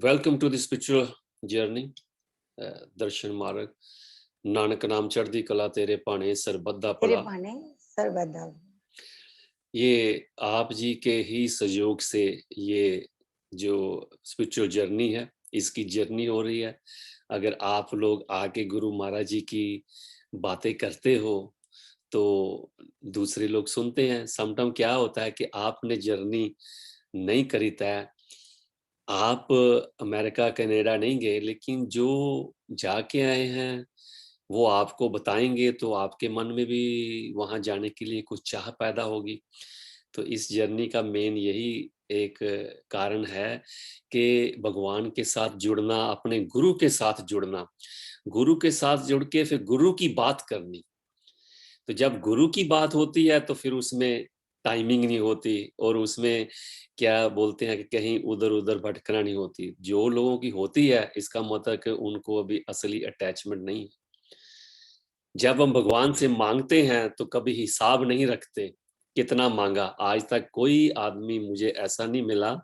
Welcome to the spiritual journey. दर्शन मार्ग नानक नाम चढ़दी कला तेरे भाने सरबद्दा तेरे भला। भाने सर्वदा। ये आप जी के ही सहयोग से ये जो स्पिरिचुअल जर्नी है इसकी जर्नी हो रही है। अगर आप लोग आके गुरु महाराज जी की बातें करते हो तो दूसरे लोग सुनते हैं। समटाइम क्या होता है कि आपने जर्नी नहीं करी तय, आप अमेरिका कनाडा नहीं गए, लेकिन जो जाके आए हैं वो आपको बताएंगे तो आपके मन में भी वहां जाने के लिए कुछ चाह पैदा होगी। तो इस जर्नी का मेन यही एक कारण है कि भगवान के साथ जुड़ना, अपने गुरु के साथ जुड़ना, गुरु के साथ जुड़ के फिर गुरु की बात करनी। तो जब गुरु की बात होती है तो फिर उसमें टाइमिंग नहीं होती और उसमें क्या बोलते हैं कि कहीं उधर उधर भटकना नहीं होती। जो लोगों की होती है इसका मतलब कि उनको अभी असली अटैचमेंट नहीं है। जब हम भगवान से मांगते हैं तो कभी हिसाब नहीं रखते कितना मांगा। आज तक कोई आदमी मुझे ऐसा नहीं मिला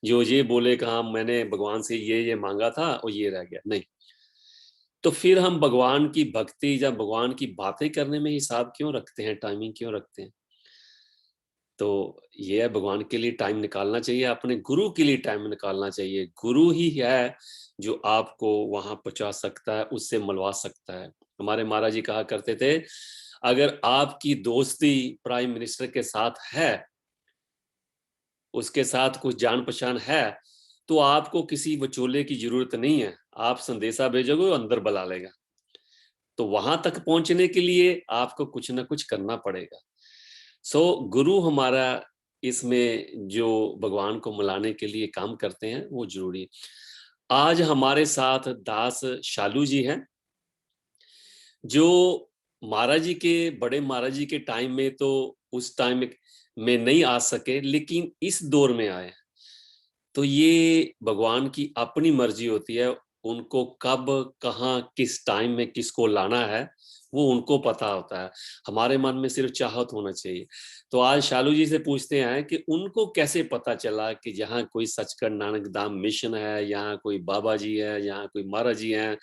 जो ये बोले कि हाँ मैंने भगवान से ये मांगा था और ये रह गया, नहीं। तो फिर हम भगवान की भक्ति या भगवान की बातें करने में हिसाब क्यों रखते हैं, टाइमिंग क्यों रखते हैं? तो ये है, भगवान के लिए टाइम निकालना चाहिए, अपने गुरु के लिए टाइम निकालना चाहिए। गुरु ही है जो आपको वहां पहुंचा सकता है, उससे मिलवा सकता है। हमारे महाराज जी कहा करते थे, अगर आपकी दोस्ती प्राइम मिनिस्टर के साथ है, उसके साथ कुछ जान पहचान है, तो आपको किसी वचोले की जरूरत नहीं है। आप संदेशा भेजोगे वो अंदर बुला लेगा। तो वहां तक पहुंचने के लिए आपको कुछ ना कुछ करना पड़ेगा। गुरु हमारा इसमें जो भगवान को मिलाने के लिए काम करते हैं वो जरूरी है। आज हमारे साथ दास शालू जी हैं, जो महाराज जी के, बड़े महाराज जी के टाइम में तो उस टाइम में नहीं आ सके, लेकिन इस दौर में आए। तो ये भगवान की अपनी मर्जी होती है, उनको कब कहाँ किस टाइम में किसको लाना है वो उनको पता होता है। हमारे मन में सिर्फ चाहत होना चाहिए। तो आज शालू जी से पूछते हैं कि उनको कैसे पता चला कि यहाँ कोई सचखंड नानक धाम मिशन है, यहाँ कोई बाबा जी है, यहाँ कोई महाराज जी हैं,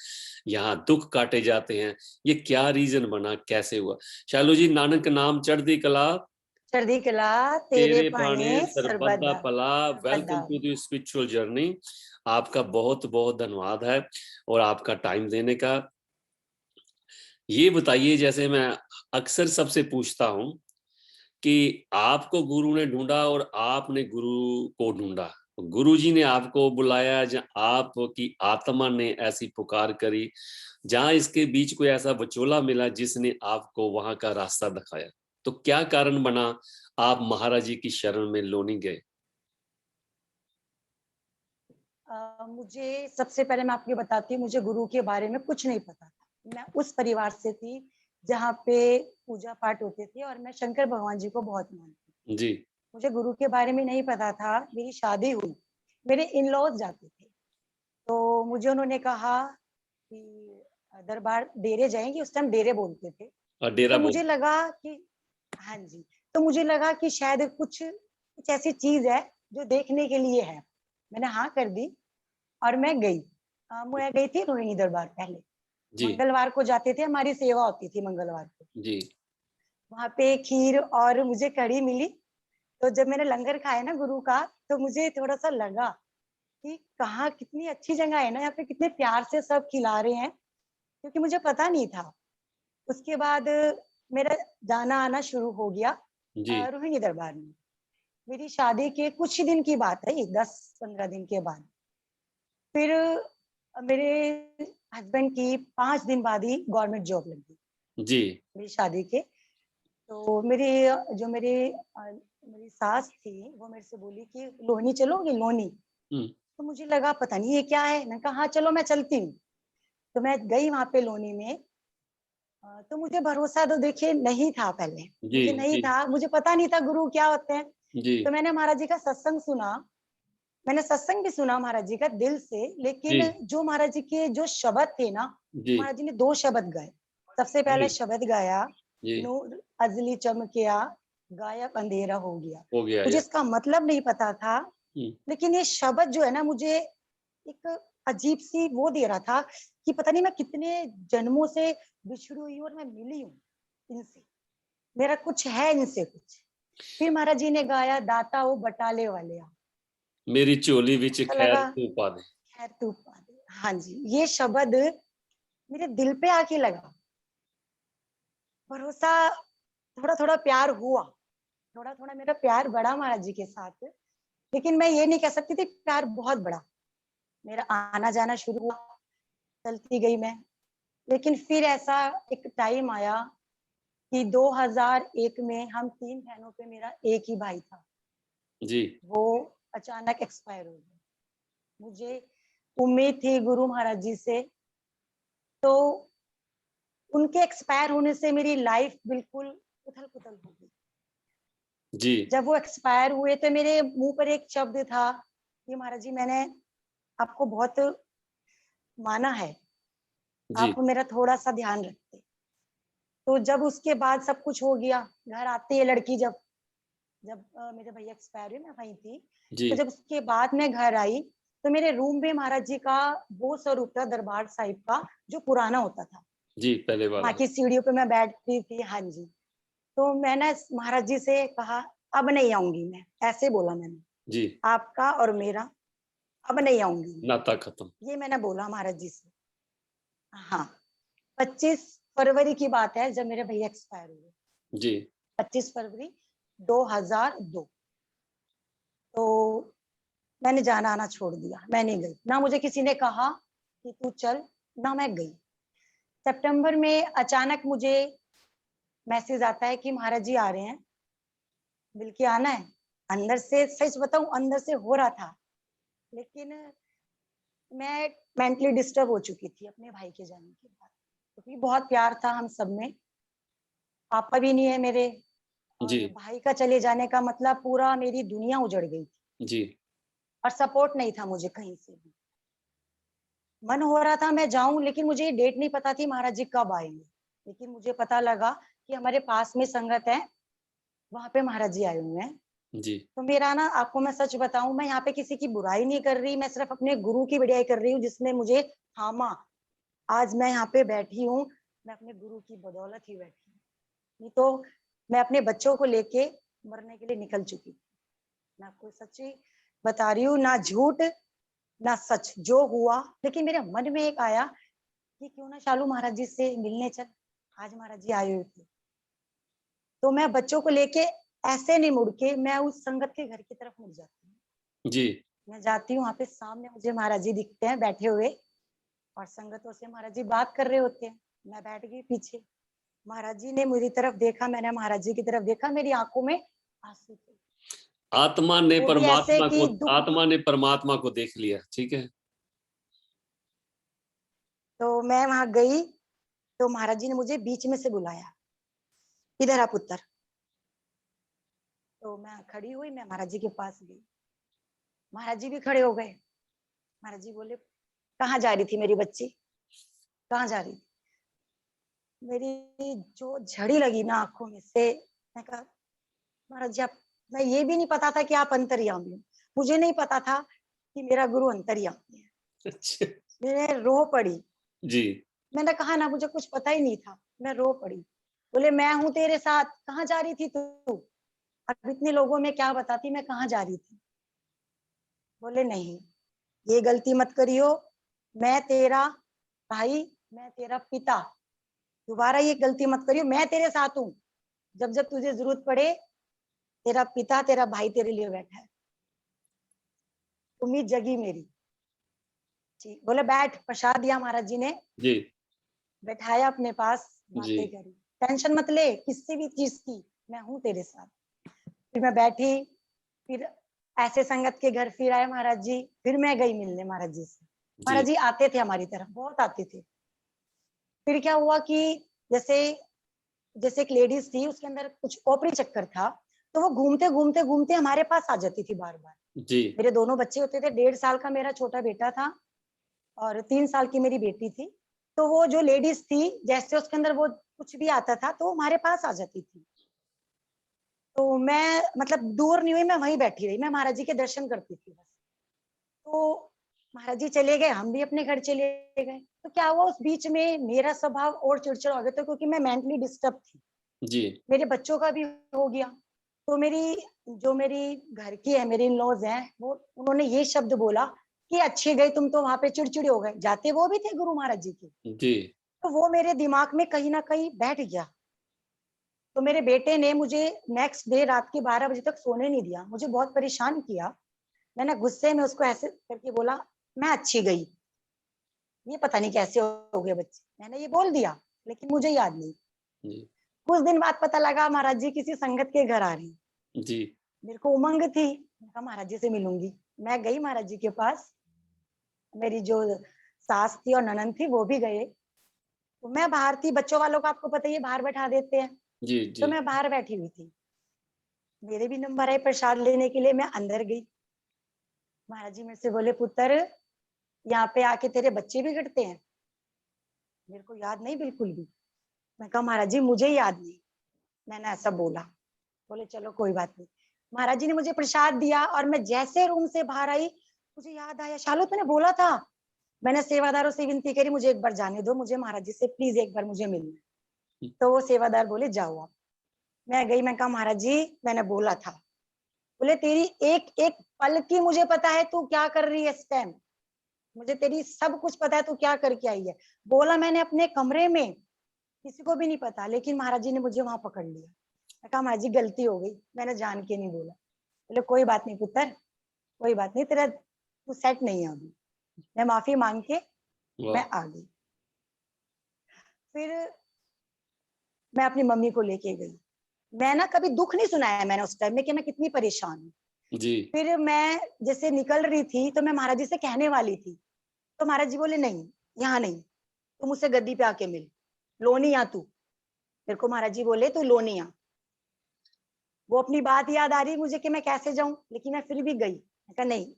यहाँ दुख काटे जाते हैं। ये क्या रीजन बना, कैसे हुआ? शालू जी, नानक नाम चढ़दी कला चढ़दी कला तेरे तेरे भाने भाने सरबद्दा सर्वदा। पला। वेलकम सर्वदा। To the spiritual journey. आपका बहुत बहुत धन्यवाद है और आपका टाइम देने का। ये बताइए, जैसे मैं अक्सर सबसे पूछता हूं कि आपको गुरु ने ढूंढा और आपने गुरु को ढूंढा, गुरु जी ने आपको बुलाया या आपकी आत्मा ने ऐसी पुकार करी, जहां इसके बीच कोई ऐसा विचोला मिला जिसने आपको वहां का रास्ता दिखाया? तो क्या कारण बना आप महाराज जी की शरण में लोनी गए? मुझे सबसे पहले मैं आपको बताती हूँ, मुझे गुरु के बारे में कुछ नहीं पता था। मैं उस परिवार से थी जहाँ पे पूजा पाठ होते थे और मैं शंकर भगवान जी को बहुत मानती थी। जी मुझे गुरु के बारे में नहीं पता था। मेरी शादी हुई, मेरे इन लॉज जाते थे, तो मुझे उन्होंने कहा कि दरबार डेरे जाएंगे, उस टाइम डेरे बोलते थे। और डेरा तो मुझे बोल। लगा कि हाँ जी, तो मुझे लगा कि शायद कुछ कुछ ऐसी चीज है जो देखने के लिए है। मैंने हाँ कर दी और मैं गई। मैं गई थी रोहिणी दरबार पहले। जी मंगलवार को जाते थे, हमारी सेवा होती थी मंगलवार को। जी वहां पे खीर और मुझे कढ़ी मिली। तो जब मैंने लंगर खाया ना गुरु का, तो मुझे थोड़ा सा लगा कि कहाँ कितनी अच्छी जगह है ना, यहाँ पे कितने प्यार से सब खिला रहे हैं, क्योंकि मुझे पता नहीं था। उसके बाद मेरा जाना आना शुरू हो गया जी रोहिणी दरबार में। मेरी शादी के कुछ ही दिन की बात है, 10-15 दिन के बाद फिर मेरे हस्बैंड की 5 दिन बाद ही गवर्नमेंट जॉब लगी जी मेरी शादी के। तो मेरी जो मेरी मेरी सास थी वो मेरे से बोली कि लोनी चलोगी, लोनी। हम्म तो मुझे लगा पता नहीं ये क्या है। मैंने कहा हाँ चलो मैं चलती हूँ। तो मैं गई वहां पे लोनी में। तो मुझे भरोसा तो देखिए नहीं था पहले। जी मुझे नहीं जी था, मुझे पता नहीं था गुरु क्या होते हैं। जी तो मैंने महाराज जी का सत्संग सुना। मैंने सत्संग भी सुना महाराज जी का दिल से, जी लेकिन जो महाराज जी के जो शब्द थे ना, जी महाराज जी ने 2 शब्द गाए। सबसे जी पहले शब्द गाया, जी नूर अजली चमकिया, गायब अंधेरा हो गया। हो गया मुझे यार। इसका मतलब नहीं पता था, हम्म लेकिन ये शब्द जो है ना, मुझे एक अजीब सी वो दे रहा था कि पता नहीं मैं कितने जन्मों से बिछड़ी हुई हूँ और मैं मिली हूँ इनसे, मेरा कुछ है इनसे कुछ। फिर महाराज जी ने गाया, दाता वो बटाले वाले आ। मेरी झोली विच ऐसा खैर लगा, तू पा दे। खैर तू पा दे। हाँ जी, ये शब्द मेरे दिल पे आके लगा। भरोसा, थोड़ा थोड़ा प्यार हुआ, थोड़ा थोड़ा मेरा प्यार बढ़ा महाराज जी के साथ, लेकिन मैं ये नहीं कह सकती थी प्यार बहुत बड़ा। मेरा आना जाना शुरू हुआ, चलती गई मैं। लेकिन फिर ऐसा एक टाइम आया कि 2001 में हम 3 बहनों पे मेरा एक ही भाई था, जी। वो अचानक एक्सपायर हो गया। मुझे उम्मीद थी गुरु महाराज जी से, तो उनके एक्सपायर होने से मेरी लाइफ बिल्कुल उथल-पुथल हो गई। जी। जब वो एक्सपायर हुए तो मेरे मुंह पर एक शब्द था कि महाराज जी मैंने आपको बहुत माना है, जी। आप मेरा थोड़ा-सा ध्यान रखते। तो जब उसके बाद सब कुछ हो गया, घर आती है लड़की जब जब मेरे भैया एक्सपायर हुए, मैं वहीं थी। जी। तो जब उसके बाद मैं घर आई, तो मेरे रूम में महाराज जी का वो स्वरूप था दरबार साहिब का, जो पुराना होता था। जी, पहले वहाँ वाला। की सीढ़ियों पे मैं बैठती थी। हाँ जी। तो मैंने महाराज जी से कहा, अब नहीं आऊँगी मैं, ऐसे बोला मैंने। जी। आपका और मेरा अब नहीं आऊँगी मैं, नाता खत्म। ये मैंने बोला महाराज जी से। हाँ, 25 फरवरी की बात है जब मेरे भैया एक्सपायर हुए, जी। 25 फरवरी 2002। तो मैंने जाना-आना छोड़ दिया, मैं नहीं गई। ना मुझे किसी ने कहा कि तू चल, ना मैं गई। सितंबर में अचानक मुझे मैसेज आता है कि महाराज जी आ रहे हैं, मिल के आना है। अंदर से सच बताऊँ, अंदर से हो रहा था, लेकिन मैं मेंटली डिस्टर्ब हो चुकी थी अपने भाई के जाने के बाद, क्योंकि बहुत प्यार था हम सब में। पापा भी नहीं है मेरे, जी। और भाई का चले जाने का मतलब पूरा मेरी दुनिया उजड़ गई थी, जी। और सपोर्ट नहीं था मुझे कहीं से भी। मन हो रहा था मैं जाऊं, लेकिन मुझे ये डेट नहीं पता थी महाराज जी कब आएंगे। लेकिन मुझे पता लगा कि हमारे पास में संगत है, वहां पे महाराज जी आए हुए हैं। जी। तो मेरा ना, आपको मैं सच बताऊं, मैं यहाँ पे किसी की बुराई नहीं कर रही, मैं सिर्फ अपने गुरु की बड़ाई कर रही हूँ जिसने मुझे थामा। आज मैं यहाँ पे बैठी हूँ, मैं अपने गुरु की बदौलत ही बैठी हूँ। नहीं तो मैं अपने बच्चों को लेके मरने के लिए निकल चुकी थी। मैं आपको सच्ची बता रही हूँ, ना झूठ ना सच, जो हुआ। लेकिन मेरे मन में एक आया कि क्यों ना शालू महाराज जी से मिलने चल, आज महाराज जी आए हुए थे। तो मैं बच्चों को लेके ऐसे नहीं मुड़ के मैं उस संगत के घर की तरफ मुड़ जाती हूँ। जी। मैं जाती हूँ, वहां पे सामने मुझे महाराज जी दिखते हैं बैठे हुए, और संगतों से महाराज जी बात कर रहे होते हैं। मैं बैठ गई पीछे, महाराज जी ने मेरी तरफ देखा, मैंने महाराज जी की तरफ देखा, मेरी आंखों में आंसू थे। वो भी ऐसे कि दुख आत्मा ने परमात्मा को देख लिया, ठीक है? तो मैं वहां गई, तो महाराज जी ने मुझे बीच में से बुलाया, इधर आ पुत्र। तो मैं खड़ी हुई, मैं महाराज जी के पास गई, महाराज जी भी खड़े हो गए। महाराज जी बोले, कहाँ जा रही थी मेरी बच्ची, कहाँ जा रही थी? मेरी जो झड़ी लगी ना आंखों में से, मैं कहा महाराज जी आप, मैं ये भी नहीं पता था कि आप अंतर्यामी हो, मुझे नहीं पता था कि मेरा गुरु अंतर्यामी है। अच्छा। मैं रो पड़ी। जी। मैंने कहा ना, मुझे कुछ पता ही नहीं था, मैं रो पड़ी। बोले मैं हूं तेरे साथ, कहाँ जा रही थी तू? अब इतने लोगों में क्या बताती मैं कहाँ जा रही थी? बोले नहीं, ये गलती मत करियो, मैं तेरा भाई, मैं तेरा पिता, दोबारा ये गलती मत करियो, मैं तेरे साथ हूँ। जब जब तुझे जरूरत पड़े, तेरा पिता तेरा भाई तेरे लिए बैठा है। उम्मीद जगी मेरी। ठीक, बोले बैठ, प्रसाद दिया महाराज जी ने, जी। बैठाया अपने पास, जी। बातें करी। टेंशन मत ले किसी भी चीज की, मैं हूँ तेरे साथ। फिर मैं बैठी, फिर ऐसे संगत के घर फिर आए महाराज जी, फिर मैं गई मिलने महाराज जी से। जी। महाराज जी आते थे हमारी तरफ, बहुत आते थे। फिर क्या हुआ कि जैसे जैसे एक लेडीज थी, उसके अंदर कुछ ओपरी चक्कर था, तो वो घूमते घूमते घूमते हमारे पास आ जाती थी बार बार। जी। मेरे दोनों बच्चे होते थे, 1.5 साल का मेरा छोटा बेटा था और 3 साल की मेरी बेटी थी। तो वो जो लेडीज थी, जैसे उसके अंदर वो कुछ भी आता था तो वो हमारे पास आ जाती थी। तो मैं मतलब दूर नहीं हुई, मैं वहीं बैठी रही, मैं महाराज जी के दर्शन करती थी बस। तो महाराज जी चले गए, हम भी अपने घर चले गए। तो क्या हुआ उस बीच में मेरा स्वभाव और चिड़चिड़ा हो गया था, क्योंकि मैं मेंटली डिस्टर्ब थी। जी। मेरे बच्चों का भी हो गया। तो मेरी घर की है, मेरी इन-लॉज़ हैं, वो उन्होंने ये शब्द बोला कि अच्छी गई तुम तो वहाँ पे चिड़चिड़े हो गए। जाते वो भी थे गुरु महाराज जी के। जी। तो वो मेरे दिमाग में कहीं न कहीं बैठ गया। तो मेरे बेटे ने मुझे नेक्स्ट डे रात के 12 बजे तक सोने नहीं दिया। मुझे बहुत परेशान किया। मैंने गुस्से में उसको ऐसे करके बोला, "मैं अच्छी गई।" ये पता नहीं कैसे हो गए बच्चे। मैंने ये बोल दिया, लेकिन मुझे याद नहीं। जी। कुछ दिन बाद पता लगा महाराज जी किसी संगत के घर आ रहे हैं। जी। मेरे को उमंग थी, मैंने कहा महाराज जी से मिलूंगी। मैं गई महाराज जी के पास, मेरी जो सास थी और ननंद थी वो भी गए। तो मैं बाहर थी, बच्चों वालों को आपको पता ही है बाहर बैठा देते हैं। जी। तो जी। मैं बाहर बैठी हुई थी। मेरे भी नंबर आए प्रसाद लेने के लिए, मैं अंदर गई। महाराज जी मेरे से बोले, पुत्र यहाँ पे आके तेरे बच्चे बिगड़ते हैं? मेरे को याद नहीं बिल्कुल भी। मैं कहा महाराज जी मुझे याद नहीं, मैंने ऐसा बोला। बोले चलो कोई बात नहीं। महाराज जी ने मुझे प्रसाद दिया और मैं जैसे रूम से बाहर आई, मुझे याद आया, शालू तूने बोला था। मैंने सेवादारों से विनती करी, मुझे एक बार जाने दो, मुझे महाराज जी से प्लीज एक बार मुझे मिलना है। तो वो सेवादार बोले जाओ आप। मैं गई, मैं कहा महाराज जी मैंने बोला था। बोले तेरी एक एक पल की मुझे पता है तू क्या कर रही है इस टाइम, मुझे तेरी सब कुछ पता है तू क्या करके आई है। बोला मैंने अपने कमरे में, किसी को भी नहीं पता, लेकिन महाराज जी ने मुझे वहां पकड़ लिया। मैं कहा महाराज जी गलती हो गई, मैंने जान के नहीं बोला। बोले कोई बात नहीं पुत्र, कोई बात नहीं, तेरा तू सेट नहीं है अभी। मैं माफी मांग के वाह! मैं आ गई। फिर मैं अपनी मम्मी को लेके गई। मैं ना कभी दुख नहीं सुनाया मैंने उस टाइम में कि मैं कितनी परेशान हूँ। जी। फिर मैं जैसे निकल रही थी तो मैं महाराज जी से कहने वाली थी, तो महाराज जी बोले नहीं, यहाँ नहीं, तू मुझसे गद्दी पे आके मिल, लोनी आ तू। मेरे को महाराज जी बोले तू लोनी आ। वो अपनी बात याद आ रही मुझे कि मैं कैसे जाऊं, लेकिन मैं फिर भी गई। मैं कहा नहीं,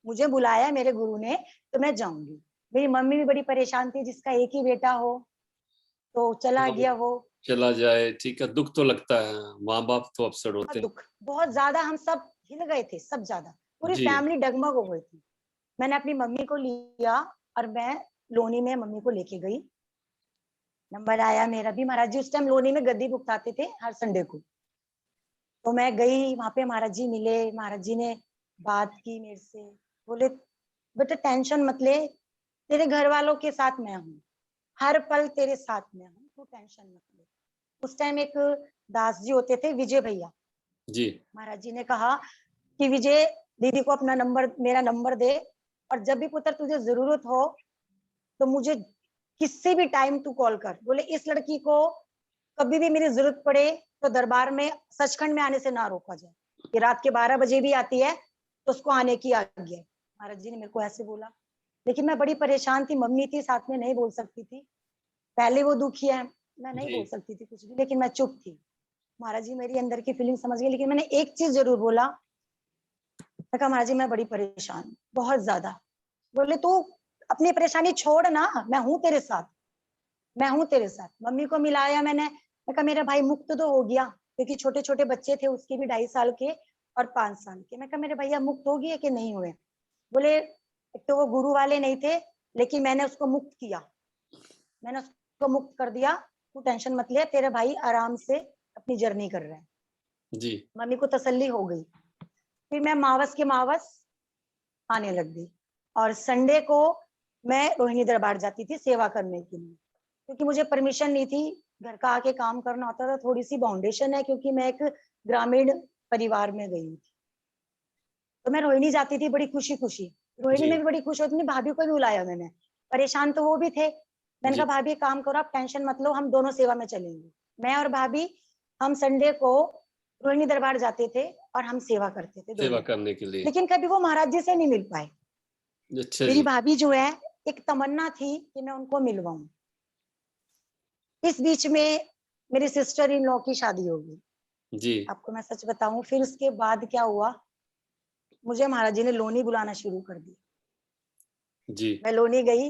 मुझे बुलाया मेरे गुरु ने तो मैं जाऊंगी। मेरी मम्मी भी बड़ी परेशान थी, जिसका एक ही बेटा हो तो चला हाँ, गया वो। चला जाए, ठीक है, दुःख तो लगता है, माँ-बाप तो अपसेट बहुत होते हैं। दुख, बहुत ज्यादा, हम सब हिल गए थे, सब ज्यादा, पूरी जी। फैमिली डगमग हो गई थी। मैंने अपनी मम्मी को लिया और मैं लोनी में मम्मी को लेके गई। नंबर आया मेरा भी। महाराज जी उस टाइम लोनी में गद्दी भुगताते थे हर संडे को। तो मैं गई वहां पे, महाराज जी मिले, महाराज जी ने बात की मेरे से। बोले बेटा टेंशन मत ले, तेरे घर वालों के साथ मैं हूँ, हर पल तेरे साथ में हूँ, तू टेंशन मत ले। उस टाइम एक दास जी होते थे, विजय भैया। जी। महाराज जी ने कहा कि विजय दीदी को अपना नंबर, मेरा नंबर दे, और जब भी पुत्र तुझे जरूरत हो तो मुझे किसी भी टाइम तू कॉल कर। बोले इस लड़की को कभी भी मेरी जरूरत पड़े तो दरबार में सचखंड में आने से ना रोका जाए, कि रात के 12 बजे भी आती है तो उसको आने की आज्ञा है। महाराज जी ने मेरे को ऐसे बोला। लेकिन मैं बड़ी परेशान थी, मम्मी थी साथ में, नहीं बोल सकती थी। पहले वो दुखी है, मैं नहीं जी। बोल सकती थी कुछ भी, लेकिन मैं चुप थी। महाराज जी मेरी अंदर की फीलिंग समझ गए, लेकिन मैंने एक चीज जरूर बोला। मैं कहा महाराज जी मैं बड़ी परेशान हूँ, बहुत ज्यादा। बोले तू अपनी परेशानी छोड़ ना, मैं हूँ तेरे साथ, मैं हूँ तेरे साथ। मम्मी को मिलाया मैंने। मैं कहा मेरा भाई मुक्त तो हो गया, क्योंकि छोटे छोटे बच्चे थे उसके भी, 2.5 साल के और 5 साल के। मैं कहा मेरे भैया मुक्त हो गए कि नहीं हुए? बोले एक तो वो गुरु वाले नहीं थे, लेकिन मैंने उसको मुक्त किया, मैंने उसको मुक्त कर दिया। तू टेंशन मत ले, तेरे भाई आराम से अपनी जर्नी कर रहे हैं। जी। मम्मी को तसल्ली हो गई। फिर मैं मावस के मावस आने लग गई, और संडे को मैं रोहिणी दरबार जाती थी सेवा करने के लिए, क्योंकि मुझे परमिशन नहीं थी, घर का आके काम करना होता था। थोड़ी सी बाउंडेशन है, क्योंकि मैं एक ग्रामीण परिवार में गई थी। तो मैं रोहिणी जाती थी बड़ी खुशी खुशी। रोहिणी जी। में भी बड़ी खुश होती, अपनी भाभी को भी बुलाया मैंने। परेशान तो वो भी थे। मैंने जी। कहा भाभी एक काम करो, आप टेंशन मत लो, हम दोनों सेवा में चलेंगे। मैं और भाभी, हम संडे को रोहिणी दरबार जाते थे और हम सेवा करते थे सेवा दोनों। करने के लिए। लेकिन कभी वो महाराज जी से नहीं मिल पाए। अच्छा मेरी जी। भाभी जो है, एक तमन्ना थी कि मैं उनको मिलवाऊं। इस बीच में मेरी सिस्टर इन लॉ की शादी हो गई। जी। आपको मैं सच बताऊं, फिर उसके बाद क्या हुआ, मुझे महाराज जी ने लोनी बुलाना शुरू कर दिया। जी। मैं लोनी गई,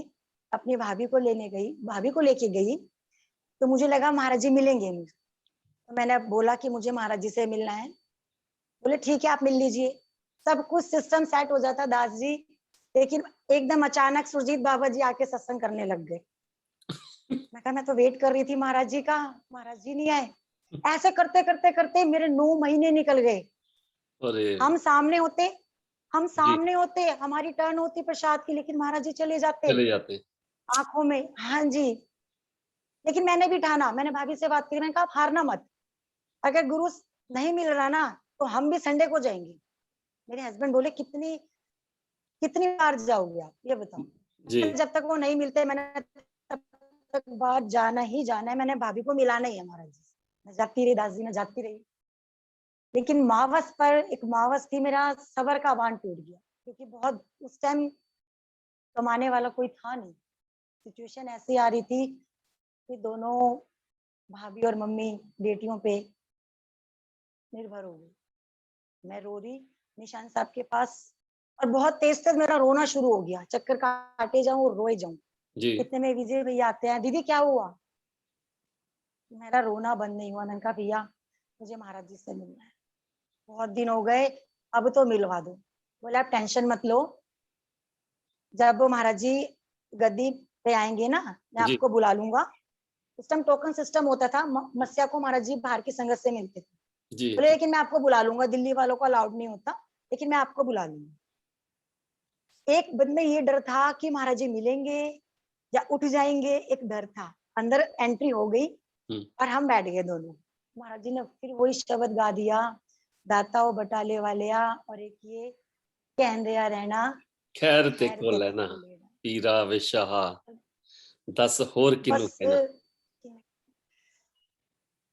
अपनी भाभी को लेने गई, भाभी को लेके गई। तो मुझे लगा महाराज जी मिलेंगे मुझे। तो मैंने बोला कि मुझे महाराज जी से मिलना है। बोले ठीक है आप मिल लीजिए। सब कुछ सिस्टम सेट हो जाता, दास जी लेकिन एकदम अचानक सुरजीत बाबा जी आके सत्संग करने लग गए। मैं कहा मैं तो वेट कर रही थी महाराज जी का, महाराज जी नहीं आए। ऐसे करते करते करते मेरे 9 महीने निकल गए। अरे हम सामने होते, हम जी, सामने होते, हमारी टर्न होती प्रसाद की, लेकिन महाराज जी चले जाते चले जाते हैं। आंखों में। हाँ जी। लेकिन मैंने भी ठाना, मैंने भाभी से बात की, मैंने कहा आप हारना मत, अगर गुरु नहीं मिल रहा ना तो हम भी संडे को जाएंगे। मेरे हस्बैंड बोले कितनी कितनी बार जाओगे आप ये बताओ। जी, जब तक वो नहीं मिलते मैंने तब तक बात जाना ही जाना है, मैंने भाभी को मिलाना ही है महाराज जी से। मैं जाती रही दास जी, मैं जाती रही। लेकिन मावस पर एक मावस थी, मेरा सबर का बांध टूट गया, क्योंकि बहुत उस टाइम कमाने वाला कोई था नहीं। सिचुएशन ऐसी आ रही थी कि दोनों भाभी और मम्मी बेटियों पे निर्भर हो गई। मैं रो रही निशान साहब के पास, और बहुत तेज तेज मेरा रोना शुरू हो गया, चक्कर काटे जाऊं और रोए जाऊं। जी, इतने में विजय भैया आते हैं, दीदी क्या हुआ। मेरा रोना बंद नहीं हुआ। मैंने कहा भैया मुझे महाराज जी से मिलना है, बहुत दिन हो गए, अब तो मिलवा दो। बोले आप टेंशन मत लो, जब महाराज जी गद्दी पे आएंगे ना मैं जी, आपको बुला लूंगा। उस टाइम टोकन सिस्टम होता था, मस्या को महाराज जी बाहर की संगत से मिलते थे। जी, बोले जी, लेकिन मैं आपको बुला लूंगा, दिल्ली वालों को अलाउड नहीं होता, लेकिन मैं आपको बुला लूंगा। एक बंद में ये डर था कि महाराज जी मिलेंगे या उठ जाएंगे, एक डर था। अंदर एंट्री हो गई हुँ। और हम बैठ गए दोनों। महाराज जी ने फिर वही शब्द गा दिया, दाताओ बटाले वालिया, और एक ये कहन दिया रहना खैर ते खैर को ते लेना, को लेना। पीरा विशाहा, दस होर किनू बस कहना।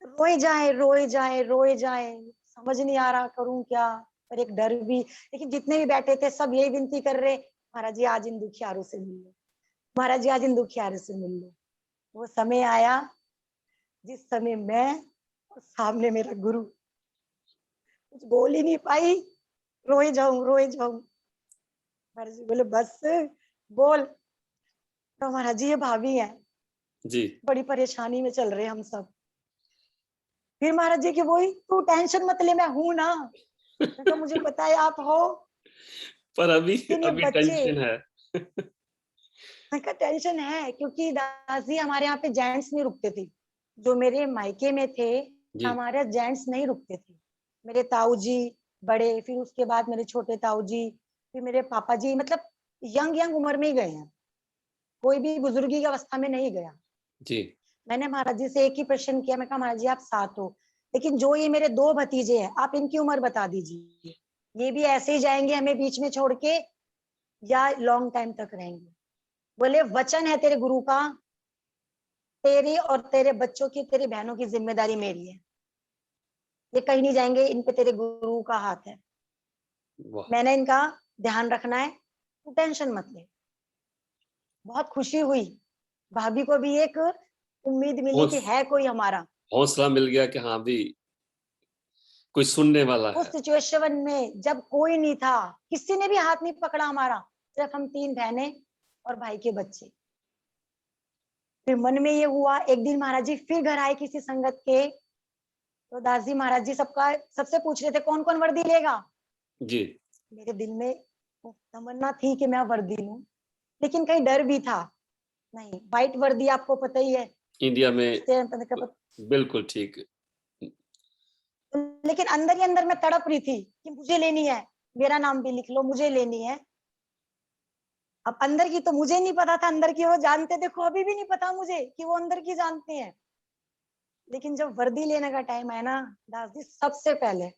रोए जाए रोए जाए रोए जाए, समझ नहीं आ रहा करूं क्या। पर एक डर भी, लेकिन जितने भी बैठे थे सब यही विनती कर रहे, महाराज जी आज इन दुखियारों से मिल लो, महाराज जी आज इन दुखियारों से मिल लो। वो समय आया जिस समय मैं और सामने मेरा गुरु, कुछ बोल ही नहीं पाई, रोए जाऊं रोए जाऊं। महाराज जी बोले बस बोल। तो महाराज जी ये भाभी है, जी, बड़ी परेशानी में चल रहे हम सब। फिर महाराज जी की वही, तू टेंशन मत ले मैं हूं ना। मैं कहा मुझे पता है आप हो, पर अभी लेकिन ये अभी बच्चे। टेंशन है। मैं कहा टेंशन है क्योंकि दास जी हमारे यहाँ पे जेंट्स नहीं रुकते थे, जो मेरे मायके में थे जी, हमारे जेंट्स नहीं रुकते थे। मेरे ताऊ जी बड़े, फिर उसके बाद मेरे छोटे ताऊ जी, फिर मेरे पापा जी, मतलब यंग यंग उम्र में ही गए हैं, कोई भी बुजुर्गी की अवस्था में नहीं गया। जी, मैंने महाराज जी से एक ही प्रश्न किया, मैं कहा महाराज जी आप साथ हो, लेकिन जो ये मेरे 2 भतीजे हैं आप इनकी उम्र बता दीजिए, ये भी ऐसे ही जाएंगे हमें बीच में छोड़ के या लॉन्ग टाइम तक रहेंगे। बोले वचन है तेरे गुरु का, तेरी और तेरे बच्चों की, तेरी बहनों की जिम्मेदारी मेरी है, ये कहीं नहीं जाएंगे, इन पे तेरे गुरु का हाथ है। वाह! मैंने इनका ध्यान रखना है, तू टेंशन मत ले। बहुत खुशी हुई, भाभी को भी एक उम्मीद मिली कि हौस है कोई हमारा। हौसला मिल गया कि हाँ, अभी कोई सुनने वाला उस है। सिचुएशन में जब कोई नहीं था, किसी ने भी हाथ नहीं पकड़ा हमारा, सिर्फ हम 3 बहनें और भाई के बच्चे। फिर मन में ये हुआ, एक दिन महाराज जी फिर घर आए किसी संगत के, तो दास जी महाराज जी सबका सबसे पूछ रहे थे कौन कौन वर्दी लेगा। जी, मेरे दिल में वो तमन्ना थी कि मैं वर्दी लूं, लेकिन कहीं डर भी था। नहीं, व्हाइट वर्दी आपको पता ही है, इंडिया सब में सोचते हैं बिल्कुल ठीक। लेकिन अंदर ही अंदर मैं तड़प रही थी कि मुझे लेनी है, मेरा नाम भी लिख लो, मुझे लेनी है। अब अंदर की तो मुझे नहीं पता था, अंदर की वो जानते, देखो अभी भी नहीं पता मुझे कि वो अंदर की जानते हैं। लेकिन जब वर्दी लेने का टाइम आया ना दास जी, सबसे पहले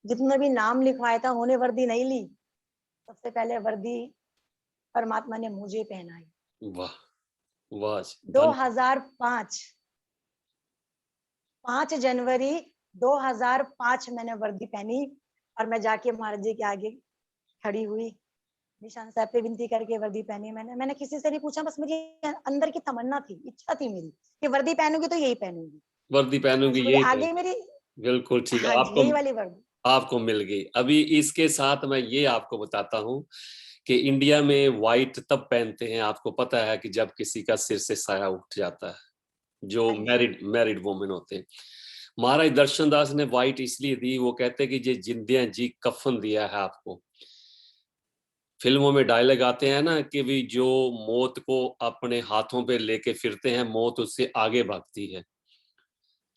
जितने भी नाम लिखवाया था उन्होंने वर्दी नहीं ली, सबसे पहले वर्दी परमात्मा ने मुझे पहनाई। वाह! वाह! धन 2005, 5 जनवरी 2005 मैंने वर्दी पहनी, और मैं जाके महाराज जी के आगे खड़ी हुई, निशान साहब पे विनती करके वर्दी पहनी। मैंने किसी से नहीं पूछा, बस मुझे अंदर की तमन्ना थी, इच्छा थी मेरी कि वर्दी पहनूंगी तो यही पहनूंगी। वर्दी महाराज पहनोगे जी बोले यही आगे पहनो। मेरी। बिल्कुल ठीक। हाँ जी, आपको यही वाली वर्दी। आपको मिल गई। अभी इसके साथ मैं ये आपको बताता हूँ कि इंडिया में व्हाइट तब पहनते हैं, आपको पता है कि जब किसी का सिर से साया उठ जाता है, जो हाँ जी। मैरिड मैरिड वुमेन होते हैं। महाराज दर्शन दास ने व्हाइट इसलिए दी, वो कहते हैं कि ये जिंदियां जी कफन दिया है आपको, फिल्मों में डायलॉग आते हैं ना कि भी जो मौत को अपने हाथों पे लेके फिरते हैं, मौत उससे आगे भागती है।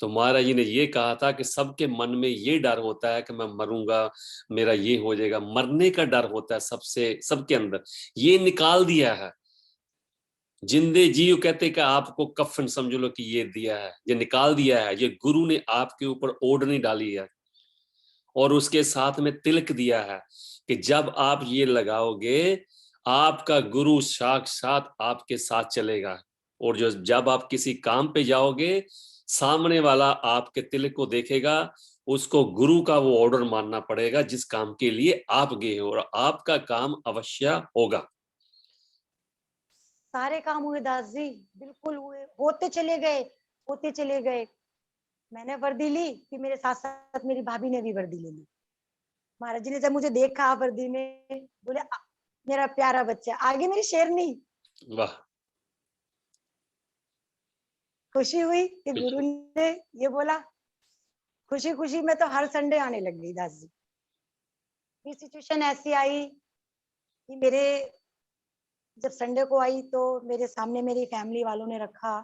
तो महाराज जी ने ये कहा था कि सबके मन में ये डर होता है कि मैं मरूंगा, मेरा ये हो जाएगा, मरने का डर होता है सबसे, सबके अंदर। ये निकाल दिया है। जिंदे जी कहते कि आपको कफन समझ लो कि ये दिया है, ये निकाल दिया है, ये गुरु ने आपके ऊपर ओढ़नी डाली है और उसके साथ में तिलक दिया है कि जब आप ये लगाओगे आपका गुरु साक्षात आपके साथ चलेगा। और जो जब आप किसी काम पे जाओगे, सामने वाला आपके तिलक को देखेगा, उसको गुरु का वो ऑर्डर मानना पड़ेगा जिस काम के लिए आप गए हो, और आपका काम अवश्य होगा। सारे काम हुए दास जी, बिल्कुल हुए, होते चले गए, होते चले गए। मैंने वर्दी ली, फिर मेरे साथ साथ मेरी भाभी ने भी वर्दी ले ली। महाराज जी ने जब मुझे देखा वर्दी में, बोले मेरा प्यारा बच्चा, आगे मेरी शेरनी। वाह। खुशी हुई कि गुरु बिल्कुल। ने ये बोला। खुशी खुशी में तो हर संडे आने लग गई दास जी। फिर सिचुएशन ऐसी आई कि मेरे, जब संडे को आई तो मेरे सामने मेरी फैमिली वालों ने रखा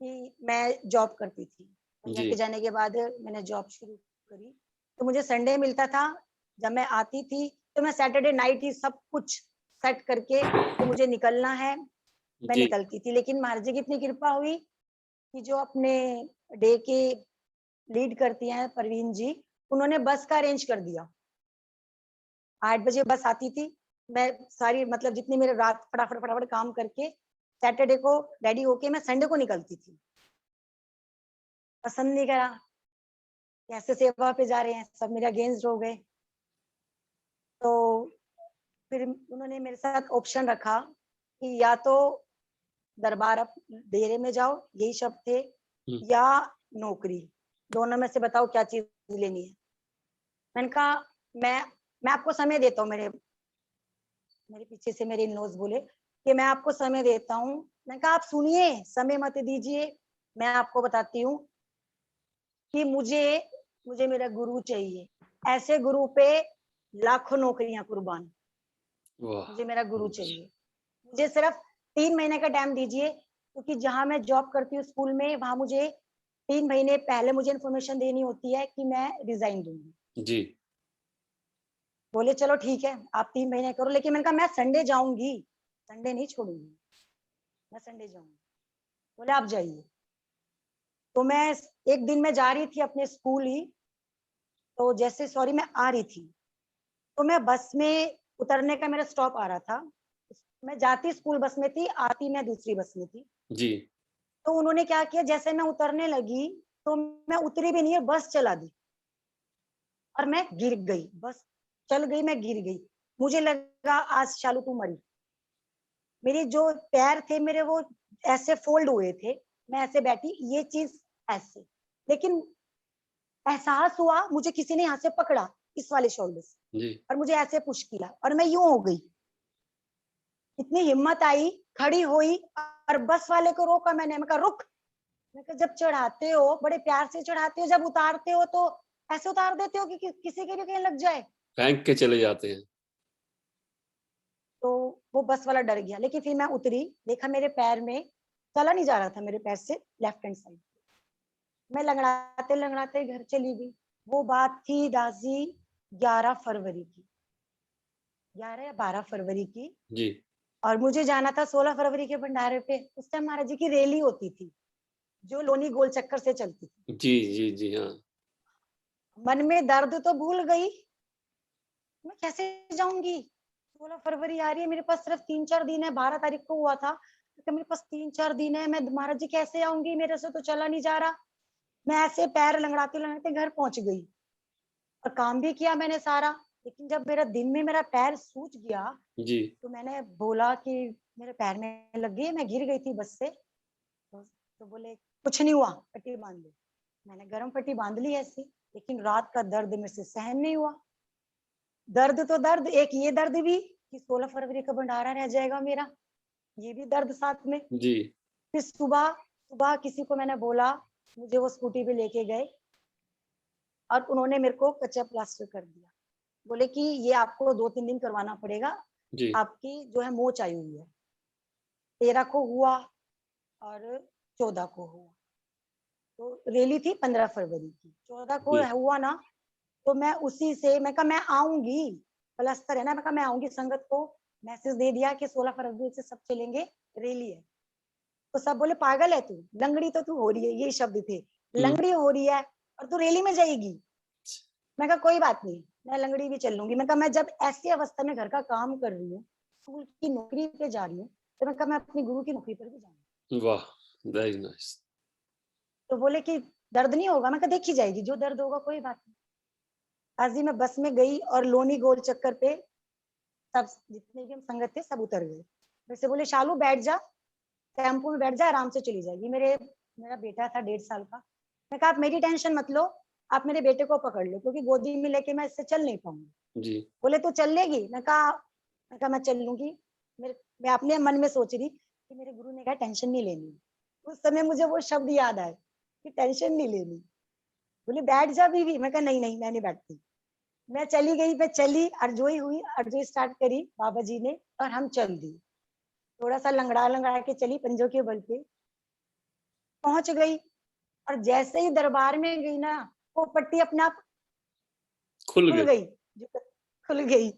कि मैं जॉब करती थी। भैया जी के जाने के बाद मैंने जॉब शुरू करी, तो मुझे संडे मिलता था। जब मैं आती थी तो मैं सैटरडे नाइट ही सब कुछ सेट करके कि मुझे निकलना है, मैं जी निकलती थी। लेकिन महाराज जी की इतनी कृपा हुई कि जो अपने डे के लीड करती हैं परवीन जी, उन्होंने बस का अरेंज कर दिया। 8 बजे बस आती थी। मैं सारी मतलब जितनी मेरे रात फटाफट फटाफट काम करके सैटरडे को रेडी होके मैं संडे को निकलती थी। पसंद नहीं करा, कैसे सेवा पे जा रहे हैं, सब मेरे अगेंस्ट हो गए। तो फिर उन्होंने मेरे साथ ऑप्शन रखा कि या तो दरबार अब डेरे में जाओ, यही शब्द थे, हम्म, या नौकरी, दोनों में से बताओ क्या चीज लेनी है। मैंने कहा मैं मैं आपको समय देता हूँ। मेरे मेरे पीछे से मेरे इन-लॉज बोले कि मैं आपको समय देता हूँ। मैंने कहा आप सुनिए, समय मत दीजिए, मैं आपको बताती हूँ कि मुझे मुझे मेरा गुरु चाहिए। ऐसे गुरु पे लाखों नौकरियां कुर्बान, वाह। मुझे मेरा गुरु चाहिए। मुझे सिर्फ 3 महीने का टाइम दीजिए, क्योंकि जहां मैं जॉब करती हूँ स्कूल में, वहां मुझे 3 महीने पहले मुझे इन्फॉर्मेशन देनी होती है कि मैं रिजाइन दूंगी। जी बोले चलो ठीक है, आप 3 महीने करो। लेकिन मैंने कहा मैं संडे जाऊंगी, संडे नहीं छोड़ूंगी, मैं संडे जाऊंगी। बोले आप जाइए। तो मैं एक दिन में जा रही थी अपने स्कूल ही, तो जैसे सॉरी मैं आ रही थी, तो मैं बस में उतरने का मेरा स्टॉप आ रहा था। मैं जाती स्कूल बस में थी, आती मैं दूसरी बस में थी। जी तो उन्होंने क्या किया, जैसे मैं उतरने लगी तो मैं उतरी भी नहीं है, बस चला दी और मैं गिर गई। बस चल गई, मैं गिर गई। मुझे लगा आज शालू तू मरी। मेरे जो पैर थे मेरे वो ऐसे फोल्ड हुए थे, मैं ऐसे बैठी, ये चीज ऐसे। लेकिन एहसास हुआ मुझे किसी ने यहाँ से पकड़ा, इस वाले शोल्डर से, जी और मुझे ऐसे पुश किया और मैं यूं हो गई। इतनी हिम्मत आई, खड़ी हुई और बस वाले को रोका मैंने। मैं कहा रुक। मैं कहा जब चढ़ाते हो बड़े प्यार से चढ़ाते हो, जब उतारते हो तो ऐसे उतार देते हो कि किसी के भी कहीं लग जाए। फेंक के चले जाते हैं। तो वो बस वाला डर गया। लेकिन फिर मैं उतरी, देखा मेरे पैर में चला नहीं जा रहा था, मेरे पैर से लेफ्ट हैंड साइड। मैं लंगड़ाते लंगड़ाते घर चली गई। वो बात थी दासी 11 फरवरी की, 11 या 12 फरवरी की। जी और मुझे जाना था 16 फरवरी के भंडारे पे। उस टाइम महाराज जी की रैली होती थी, जो लोनी गोल चक्कर से चलती थी। जी जी जी हाँ। मन में दर्द तो भूल गई, मैं कैसे जाऊंगी। 16 फरवरी आ रही है, मेरे पास सिर्फ 3-4 दिन है, 12 तारीख को हुआ था। तो मेरे पास 3-4 दिन है, मैं महाराज जी कैसे आऊंगी, मेरे से तो चला नहीं जा रहा। मैं ऐसे पैर लंगड़ाते लंगड़ाते घर पहुंच गई और काम भी किया मैंने सारा। लेकिन जब मेरा दिन में मेरा पैर सूज गया, जी तो मैंने बोला कि मेरे पैर में लग गई, मैं गिर गई थी बस से। तो बोले कुछ नहीं हुआ, पट्टी बांध दो। मैंने गर्म पट्टी बांध ली ऐसी। लेकिन रात का दर्द मेरे से सहन नहीं हुआ। दर्द तो दर्द, एक ये दर्द भी कि 16 फरवरी का भंडारा रह जाएगा मेरा, ये भी दर्द साथ में। जी फिर सुबह सुबह किसी को मैंने बोला, मुझे वो स्कूटी पे लेके गए और उन्होंने मेरे को कच्चा प्लास्टर कर दिया। बोले कि ये आपको 2-3 दिन करवाना पड़ेगा, जी, आपकी जो है मोच आई हुई है। 13 को हुआ और 14 को हुआ। तो रैली थी 15 फरवरी की, 14 को जी, हुआ ना, तो मैं उसी से मैं कहा मैं आऊँगी, प्लस्तर है ना, मैं कहा मैं आऊँगी, संगत को मैसेज दे दिया कि 16 फरवरी से सब चलेंगे, रैली है। तो सब बोले पागल है तू, लंगड़ी तो तू हो रही है, ये शब्द थे, हुँ, लंगड़ी हो रही है और तू रैली में जाएगी। मैं कहा कोई बात नहीं, मैं लंगड़ी भी चल लूंगी। मैं कहा मैं जब ऐसी अवस्था में घर का काम कर रही हूँ, स्कूल की नौकरी पे जा रही हूँ, तो मैं कहा मैं अपनी गुरु की नौकरी पर भी जाऊंगी। वाह! Very nice. तो बोले कि दर्द नहीं होगा, मैं कहा देखी जाएगी, जो दर्द होगा कोई बात नहीं। आज ही मैं बस में गई और लोनी गोल चक्कर पे सब जितने भी हम संगत थे सब उतर गए। मेरे से बोले शालू बैठ जा, टेम्पो में बैठ जा, आराम से चली जाएगी। मेरा बेटा था 1.5 साल का। मैं कहा आप मेरी टेंशन मत लो, आप मेरे बेटे को पकड़ लो, क्योंकि गोदी में लेके मैं इससे चल नहीं पाऊंगी। जी, बोले तू चल लेगी? मैं कहा मैं चल लूंगी। मैं अपने मन में सोच रही कि मेरे गुरु ने कहा टेंशन नहीं लेनी। उस समय मुझे वो शब्द याद आए कि टेंशन नहीं लेनी। बोले बैठ जा बीवी। मैं कहा नहीं नहीं, मैं नहीं बैठती। मैं चली गई, मैं चली, अर्जोई हुई, अर्जोई स्टार्ट करी बाबा जी ने और हम चल दी। थोड़ा सा लंगड़ा लंगड़ा के चली पंजों के बल पे, पहुंच गई। और जैसे ही दरबार में गई ना, वो पट्टी अपने आप खुल खुल गए, गई, जो खुल गई।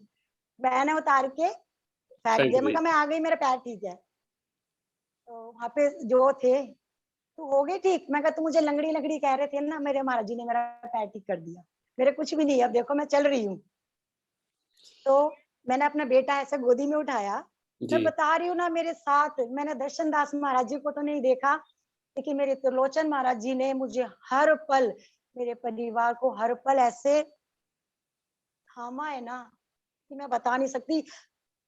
मैंने उतार के फेंक फेंक दिया। मैं दी। कहा मैं आ गई, मेरा पैर ठीक है। तो वहां पे जो थे, तू हो गई ठीक? मैं कहा तू मुझे लंगड़ी लंगड़ी कह रहे थे ना, मेरे महाराज जी ने मेरा पैर ठीक कर दिया। मेरे कुछ भी नहीं है, अब देखो मैं चल रही हूँ। तो मैंने अपना बेटा ऐसे गोदी में उठाया। मैं जी, बता रही हूँ ना, मेरे साथ मैंने दर्शन दास महाराज जी को तो नहीं देखा, लेकिन मेरे त्रिलोचन महाराज जी ने मुझे हर पल, मेरे परिवार को हर पल ऐसे थामा है ना कि मैं बता नहीं सकती।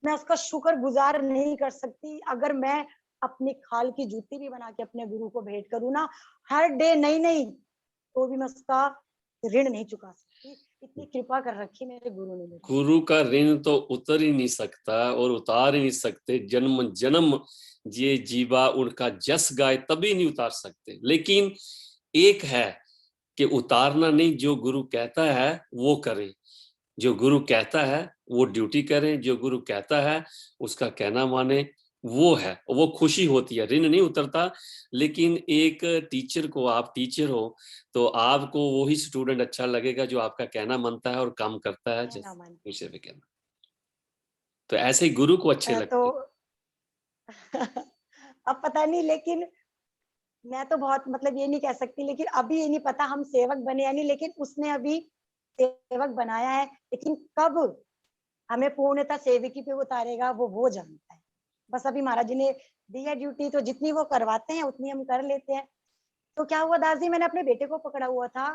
मैं उसका शुक्र गुजार नहीं कर सकती। अगर मैं अपनी खाल की जूती भी बना के अपने गुरु को भेंट करूँ ना, हर डे नहीं नहीं, तो भी मैं उसका ऋण नहीं चुका सकती। इतनी कृपा कर रखी मेरे गुरु ने मेरे पे। गुरु का ऋण तो उतर ही नहीं सकता और उतार ही नहीं सकते। जन्म जन्म ये जीवा उनका जस गाए तभी नहीं उतार सकते। लेकिन एक है कि उतारना नहीं, जो गुरु कहता है वो करें, जो गुरु कहता है वो ड्यूटी करें, जो गुरु कहता है उसका कहना माने, वो है, वो खुशी होती है। ऋण नहीं उतरता। लेकिन एक टीचर को, आप टीचर हो तो आपको वही स्टूडेंट अच्छा लगेगा जो आपका कहना मानता है और काम करता है है ना जैसे मन। विषय पे कहना। तो ऐसे ही गुरु को अच्छे तो लगते अब पता नहीं, लेकिन मैं तो बहुत मतलब ये नहीं कह सकती, लेकिन अभी ये नहीं पता हम सेवक बने या नहीं, लेकिन उसने अभी सेवक बनाया है। लेकिन कब हमें पूर्णतः सेवकी पे उतारेगा वो जानता है। बस अभी महाराज जी ने दी है ड्यूटी, तो जितनी वो करवाते हैं उतनी हम कर लेते हैं। तो क्या हुआ दास जी, मैंने अपने बेटे को पकड़ा हुआ था,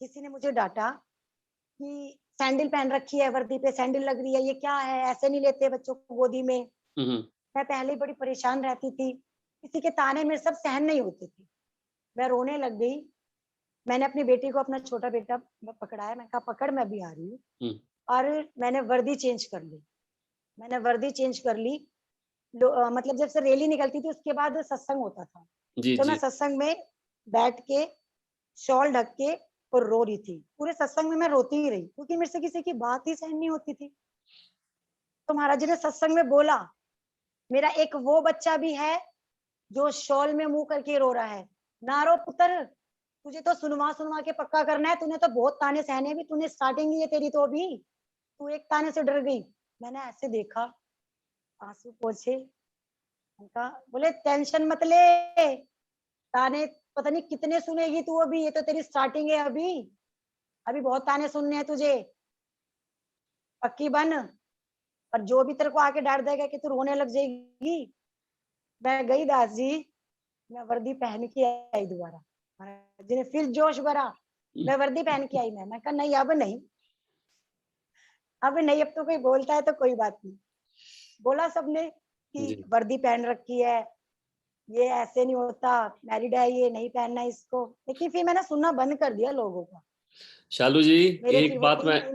किसी ने मुझे डांटा कि सैंडल पहन रखी है, वर्दी पे सैंडल लग रही है, ये क्या है, ऐसे नहीं लेते बच्चों को गोदी में। हैं। मैं पहले ही बड़ी परेशान रहती थी, किसी के ताने मेरे सब सहन नहीं होते थे, मैं रोने लग गई। मैंने अपनी बेटी को, अपना छोटा बेटा पकड़ाया, मैं कहा पकड़, मैं भी आ रही हूँ। हम्म, और मैंने वर्दी चेंज कर ली। मैंने वर्दी चेंज कर ली। मतलब जब से रैली निकलती थी उसके बाद सत्संग होता था, जी, तो मैं जी। सत्संग में बैठ के शॉल ढक के और रो रही थी। पूरे सत्संग में मैं रोती ही रही, क्योंकि मेरे से किसी की बात ही सहन नहीं होती थी। तो महाराज जी ने सत्संग में बोला, मेरा एक वो बच्चा भी है जो शॉल में मुंह करके रो रहा है, ना रो पुत्र, तुझे तो सुनवा सुनवा के पक्का करना है, तूने तो बहुत ताने सहने, भी तूने स्टार्टिंग ही है तेरी, तो अभी तू एक ताने से डर गई। मैंने ऐसे देखा, आंसू पोछे, उनका बोले टेंशन मत ले, ताने पता नहीं कितने सुनेगी तू, अभी ये तो तेरी स्टार्टिंग है, अभी अभी बहुत ताने सुनने हैं तुझे, पक्की बन। और जो भी तेरे को आके डांट देगा कि तू रोने लग जाएगी। मैं गई दास जी, मैं वर्दी पहन के आई दोबारा। महाराज जी ने फिर जोश भरा, मैं वर्दी पहन के आई। मैं कहा नहीं अब नहीं, अब नहीं, अब तो कोई बोलता है तो कोई बात नहीं। बोला सबने कि जी, वर्दी पहन रखी है, ये ऐसे नहीं होता, मैरिड है, ये नहीं पहनना इसको। लेकिन फिर मैंने सुनना बंद कर दिया लोगों का। शालू जी, मेरे फिर वो 3 महीने में।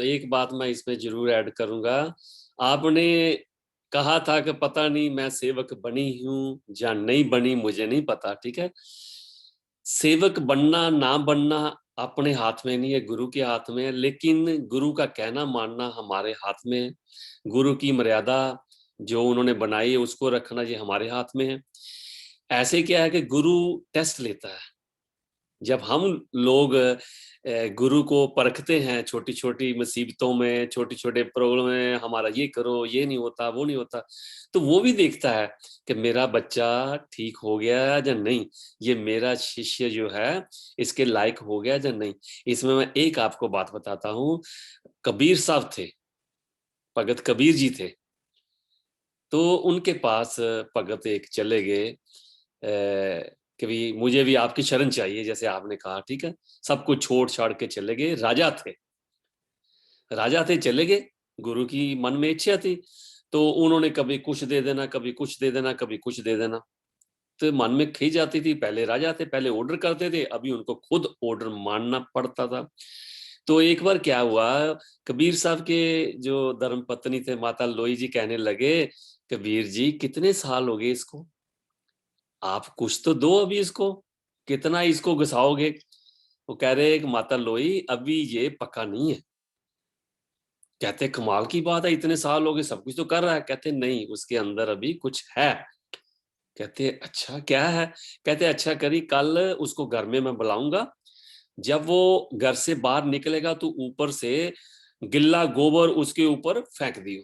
एक बात मैं इसमें जरूर ऐड करूंगा। आपने कहा था कि पता नहीं मैं सेवक बनी हूं या नहीं बनी, मुझे नहीं पता, ठीक है। सेवक बनना ना बनना अपने हाथ में नहीं है, गुरु के हाथ में है। लेकिन गुरु का कहना मानना हमारे हाथ में है। गुरु की मर्यादा जो उन्होंने बनाई है उसको रखना ये हमारे हाथ में है। ऐसे क्या है कि गुरु टेस्ट लेता है। जब हम लोग गुरु को परखते हैं, छोटी छोटी मुसीबतों में, छोटे छोटे प्रॉब्लम में, हमारा ये करो, ये नहीं होता, वो नहीं होता, तो वो भी देखता है कि मेरा बच्चा ठीक हो गया या नहीं, ये मेरा शिष्य जो है इसके लायक हो गया या नहीं। इसमें मैं एक आपको बात बताता हूँ। कबीर साहब थे, भगत कबीर जी थे। तो उनके पास भगत एक चले गए कि भी मुझे भी आपकी शरण चाहिए, जैसे आपने कहा, ठीक है। सब कुछ छोड़ छाड़ के चले गए। राजा थे, राजा थे, चले गए। गुरु की मन में इच्छा थी, तो उन्होंने कभी कुछ दे देना, कभी कुछ दे देना, कभी कुछ दे देना। तो मन में खींच जाती थी। पहले राजा थे, पहले ऑर्डर करते थे, अभी उनको खुद ऑर्डर मानना पड़ता था। तो एक बार क्या हुआ, कबीर साहब के जो धर्म पत्नी थे माता लोई जी कहने लगे, कबीर जी कितने साल हो गए इसको, आप कुछ तो दो अभी इसको, कितना इसको घुसाओगे। वो कह रहे कि माता लोई अभी ये पक्का नहीं है। कहते कमाल की बात है, इतने साल हो गए, सब कुछ तो कर रहा है। कहते नहीं, उसके अंदर अभी कुछ है। कहते अच्छा क्या है। कहते अच्छा करी, कल उसको घर में मैं बुलाऊंगा, जब वो घर से बाहर निकलेगा तो ऊपर से गिल्ला गोबर उसके ऊपर फेंक दियो।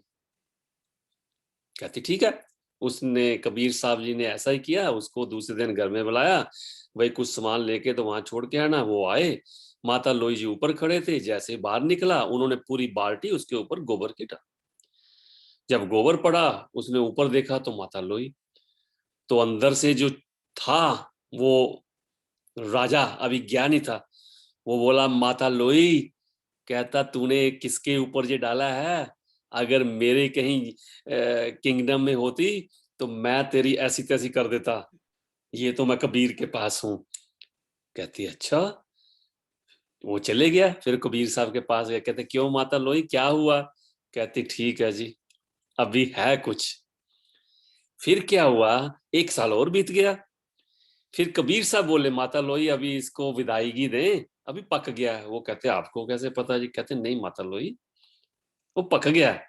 कहती ठीक है। उसने, कबीर साहब जी ने ऐसा ही किया, उसको दूसरे दिन घर में बुलाया। भाई कुछ सामान लेके तो वहां छोड़ के आना। वो आए, माता लोई जी ऊपर खड़े थे। जैसे बाहर निकला, उन्होंने पूरी बाल्टी उसके ऊपर गोबर की डाली। जब गोबर पड़ा, उसने ऊपर देखा तो माता लोई। तो अंदर से जो था वो राजा, अभी ज्ञानी था, वो बोला माता लोई, कहता तूने किसके ऊपर ये डाला है, अगर मेरे कहीं किंगडम में होती तो मैं तेरी ऐसी तैसी कर देता, ये तो मैं कबीर के पास हूं। कहती अच्छा। वो चले गया, फिर कबीर साहब के पास गया। कहते क्यों माता लोई, क्या हुआ। कहती ठीक है जी, अभी है कुछ। फिर क्या हुआ, एक साल और बीत गया। फिर कबीर साहब बोले माता लोई अभी इसको विदाईगी दें, अभी पक गया है। वो कहते आपको कैसे पता जी। कहते नहीं माता लोई, वो पक गया है।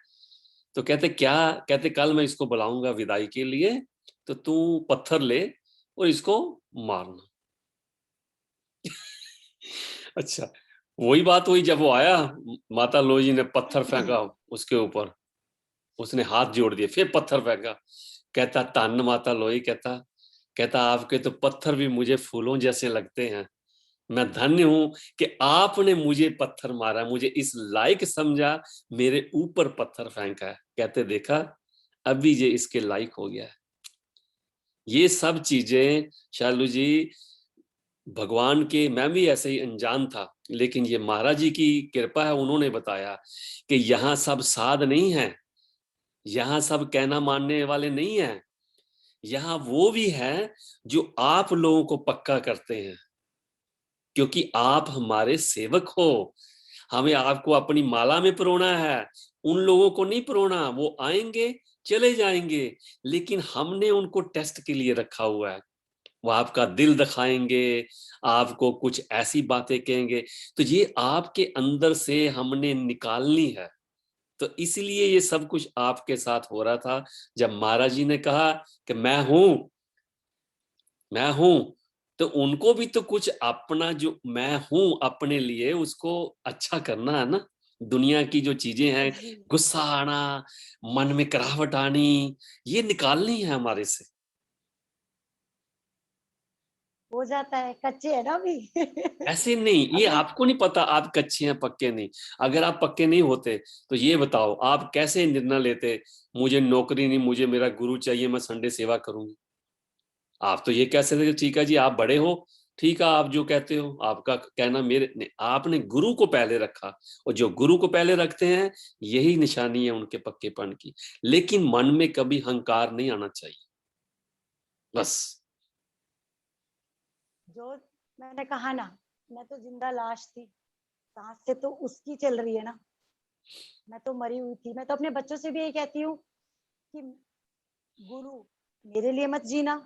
तो कहते क्या। कहते कल मैं इसको बुलाऊंगा विदाई के लिए, तो तू पत्थर ले और इसको मारना। अच्छा, वही बात हुई। जब वो आया, माता लोई जी ने पत्थर फेंका उसके ऊपर, उसने हाथ जोड़ दिए, फिर पत्थर फेंका। कहता धन्न माता लोई, कहता कहता आपके तो पत्थर भी मुझे फूलों जैसे लगते हैं। मैं धन्य हूं कि आपने मुझे पत्थर मारा, मुझे इस लायक समझा, मेरे ऊपर पत्थर फेंका है। कहते देखा, अभी ये इसके लायक हो गया है। ये सब चीजें शालू जी भगवान के, मैं भी ऐसे ही अनजान था, लेकिन ये महाराज जी की कृपा है, उन्होंने बताया कि यहाँ सब साध नहीं है, यहाँ सब कहना मानने वाले नहीं है, यहाँ वो भी है जो आप लोगों को पक्का करते हैं, क्योंकि आप हमारे सेवक हो। हमें आपको अपनी माला में परोना है, उन लोगों को नहीं परोना। वो आएंगे चले जाएंगे, लेकिन हमने उनको टेस्ट के लिए रखा हुआ है। वो आपका दिल दिखाएंगे, आपको कुछ ऐसी बातें कहेंगे, तो ये आपके अंदर से हमने निकालनी है। तो इसलिए ये सब कुछ आपके साथ हो रहा था। जब महाराज जी ने कहा कि मैं हूं, मैं हूं, तो उनको भी तो कुछ अपना जो मैं हूं अपने लिए उसको अच्छा करना है ना। दुनिया की जो चीजें हैं, जी गुस्सा आना, मन में कराहट आनी, ये निकालनी है हमारे से। हो जाता है, कच्चे है ना अभी। ऐसे नहीं, ये अभी आपको नहीं पता आप कच्चे हैं पक्के नहीं। अगर आप पक्के नहीं होते तो ये बताओ आप कैसे निर्णय लेते, मुझे नौकरी नहीं, मुझे मेरा गुरु चाहिए, मैं संडे सेवा करूंगी। आप तो ये कह सकते थे ठीक है जी आप बड़े हो, ठीक है आप जो कहते हो, आपका कहना मेरे नहीं, आपने गुरु को पहले रखा। और जो गुरु को पहले रखते हैं, यही निशानी है उनके पक्केपन की। लेकिन मन में कभी हंकार नहीं आना चाहिए, बस। जो मैंने कहा ना, मैं तो जिंदा लाश थी, सांस से तो उसकी चल रही है ना, मैं तो मरी हुई थी। मैं तो अपने बच्चों से भी यही कहती हूँ कि गुरु मेरे लिए मत जीना,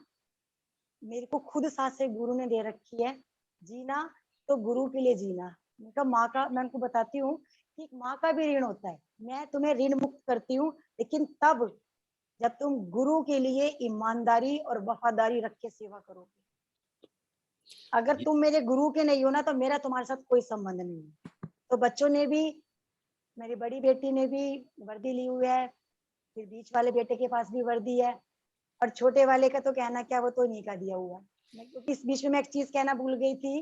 मेरे को खुद सांसें गुरु ने दे रखी है, जीना तो गुरु के लिए जीना। मैंने कहा माँ का, मैं उनको बताती हूँ कि माँ का भी ऋण होता है, मैं तुम्हें ऋण मुक्त करती हूँ, लेकिन तब जब तुम गुरु के लिए ईमानदारी और वफादारी रख के सेवा करोगे। अगर जी, तुम मेरे गुरु के नहीं हो ना, तो मेरा तुम्हारे साथ कोई संबंध नहीं है। तो बच्चों ने भी, मेरी बड़ी बेटी ने भी वर्दी ली हुई है, फिर बीच वाले बेटे के पास भी वर्दी है, और छोटे वाले का तो कहना क्या, वो तो इन्हीं का दिया हुआ है। क्योंकि इस बीच में मैं एक चीज कहना भूल गई थी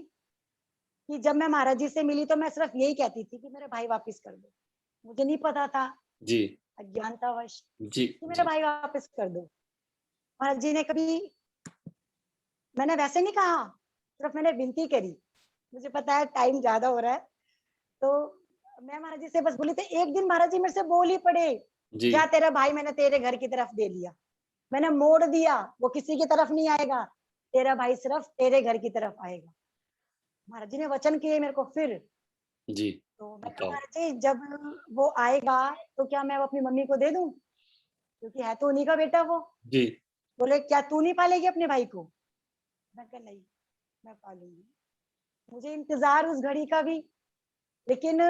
कि जब मैं महाराज जी से मिली तो मैं सिर्फ यही कहती थी कि मेरे भाई वापस कर दो। मुझे नहीं पता था, जी, अज्ञानतावश, जी, कि मेरा जी, भाई वापस कर दो। महाराज जी ने कभी, मैंने वैसे नहीं कहा, सिर्फ मैंने विनती करी। मुझे पता है टाइम ज्यादा हो रहा है, तो मैं महाराज जी से बस बोली थी। एक दिन महाराज जी मेरे से बोल ही पड़े, जी, जा तेरा भाई मैंने तेरे घर की तरफ दे लिया, मैंने मोड़ दिया, वो किसी की तरफ नहीं आएगा, तेरा भाई सिर्फ तेरे घर की तरफ आएगा। महाराज जी ने वचन किए मेरे को फिर। जी, तो मैं कहा बताओ। महाराज जी जब वो आएगा तो क्या मैं वो अपनी मम्मी को दे दूं, क्योंकि है तो उन्हीं का बेटा वो। जी, बोले क्या तू नहीं पालेगी अपने भाई को? मैं कहा नहीं, मैं पालूंगी। मुझे इंतजार उस घड़ी का भी, लेकिन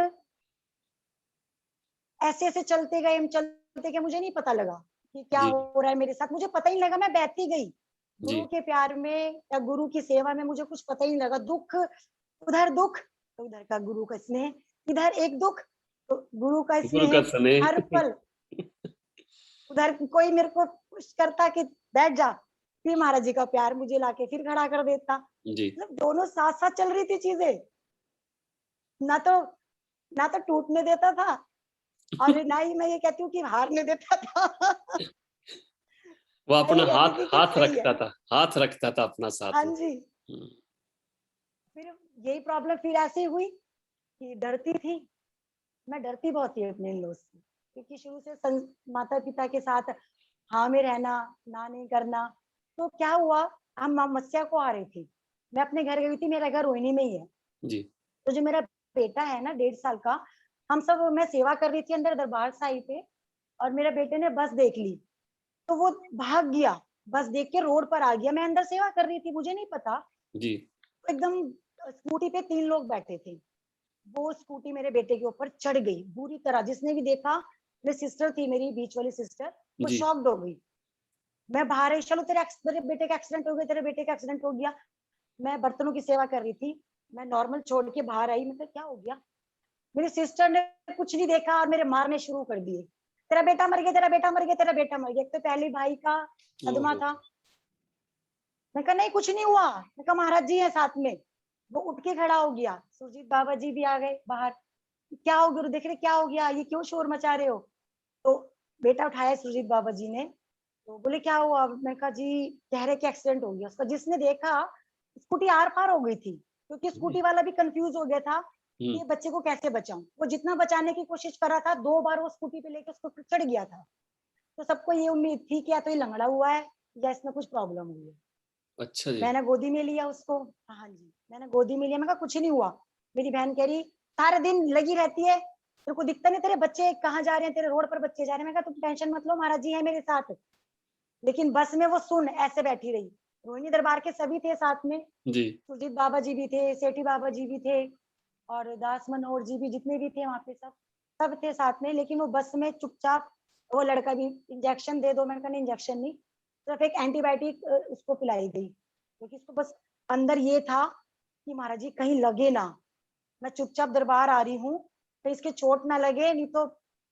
ऐसे ऐसे चलते गए, हम चलते गए, मुझे नहीं पता लगा कि क्या जी, हो रहा है मेरे साथ। मुझे पता ही नहीं लगा, मैं बहती गई जी, गुरु के प्यार में या गुरु की सेवा में। मुझे कुछ पता ही नहीं लगा, दुख तो उधर का गुरु का स्नेह, इधर एक दुख तो गुरु का गुरु का स्नेह। हर स्नेह। पल उधर कोई मेरे को पुश करता कि बैठ जा, फिर महाराज जी का प्यार मुझे लाके फिर खड़ा कर देता। जी, मतलब दोनों साथ साथ चल रही थी चीजें, ना तो ना तो टूटने देता था, और ना ही मैं ये कहती हूँ कि हारने देता था। वो मैं अपना ये कहती हाथ थी कि हाथ सही है। रखता था, हाथ रखता था अपना साथ हाँ में। जी। हुँ, फिर यही प्रॉब्लम फिर ऐसी हुई कि डरती थी, मैं डरती बहुत थी अपने इन से, क्योंकि शुरू से माता पिता के साथ हाँ में रहना, ना नहीं करना। तो क्या हुआ, हम मस्या को आ रही थी, मैं अपने घर गई थी, मेरा घर रोहिणी में ही है। जी, तो जो मेरा बेटा है ना 1.5 साल का, हम सब, मैं सेवा कर रही थी अंदर दरबार साहिब पे, और मेरे बेटे ने बस देख ली, तो वो भाग गया, बस देख के रोड पर आ गया। मैं अंदर सेवा कर रही थी, मुझे नहीं पता। जी, तो एकदम स्कूटी पे 3 लोग बैठे थे, वो स्कूटी मेरे बेटे के ऊपर चढ़ गई बुरी तरह। जिसने भी देखा, मेरी सिस्टर थी, मेरी बीच वाली सिस्टर, वो जी, शॉक्ड हो गई। मैं बाहर आई, चलो तेरे बेटे का एक्सीडेंट हो गया, तेरे बेटे का एक्सीडेंट हो गया। मैं बर्तनों की सेवा कर रही थी, मैं नॉर्मल छोड़ के बाहर आई, मतलब क्या हो गया। मेरी सिस्टर ने कुछ नहीं देखा और मेरे मारने शुरू कर दिए, तेरा बेटा मर गया, तेरा बेटा मर गया, तेरा बेटा मर गया। एक तो पहले भाई का सदमा ओहो! था। मैं कहा नहीं कुछ नहीं हुआ, मैं कहा महाराज जी है साथ में। वो उठ के खड़ा हो गया, सुरजीत बाबा जी भी आ गए बाहर। क्या हो गुरु, देख रहे क्या हो गया, ये क्यों शोर मचा रहे हो? तो बेटा उठाया सुरजीत बाबा जी ने, तो बोले क्या हुआ? मैं कहा जी कह रहे कि एक्सीडेंट हो गया उसका। जिसने देखा, स्कूटी आर पार हो गई थी, क्योंकि जी, स्कूटी वाला भी कंफ्यूज हो गया था कि हुँ, ये बच्चे को कैसे बचाऊं। वो जितना बचाने की कोशिश कर रहा था, 2 बार वो स्कूटी पे लेके उसको चढ़ गया था। तो सबको ये उम्मीद थी कि या तो ये लंगड़ा हुआ है या इसमें कुछ प्रॉब्लम हुई है। अच्छा जी, मैंने गोदी में लिया उसको, हाँ जी, मैंने गोदी में लिया। मैं कहा कुछ नहीं हुआ। मेरी बहन कह रही सारे दिन लगी रहती है, तेरे को दिखता नहीं, तेरे बच्चे कहाँ जा रहे हैं, तेरे रोड पर बच्चे जा रहे हैं। मैं कहा तुम टेंशन मत लो, महाराज जी है मेरे साथ। लेकिन बस में वो सुन ऐसे बैठी रही। रोहिणी दरबार के सभी थे साथ में, जी, सुरजीत बाबा जी भी थे, सेठी बाबा जी भी थे, और दास मनोहर जी भी, जितने भी थे वहां पे सब सब थे साथ में। लेकिन वो बस में चुपचाप, वो लड़का भी इंजेक्शन दे दो, मैंने कहा नहीं इंजेक्शन नहीं, सिर्फ एक एंटीबायोटिक उसको पिलाई गई, क्योंकि उसको बस अंदर ये था कि महाराज जी कहीं लगे ना, मैं चुपचाप दरबार आ रही हूँ, कहीं इसके चोट ना लगे, नहीं तो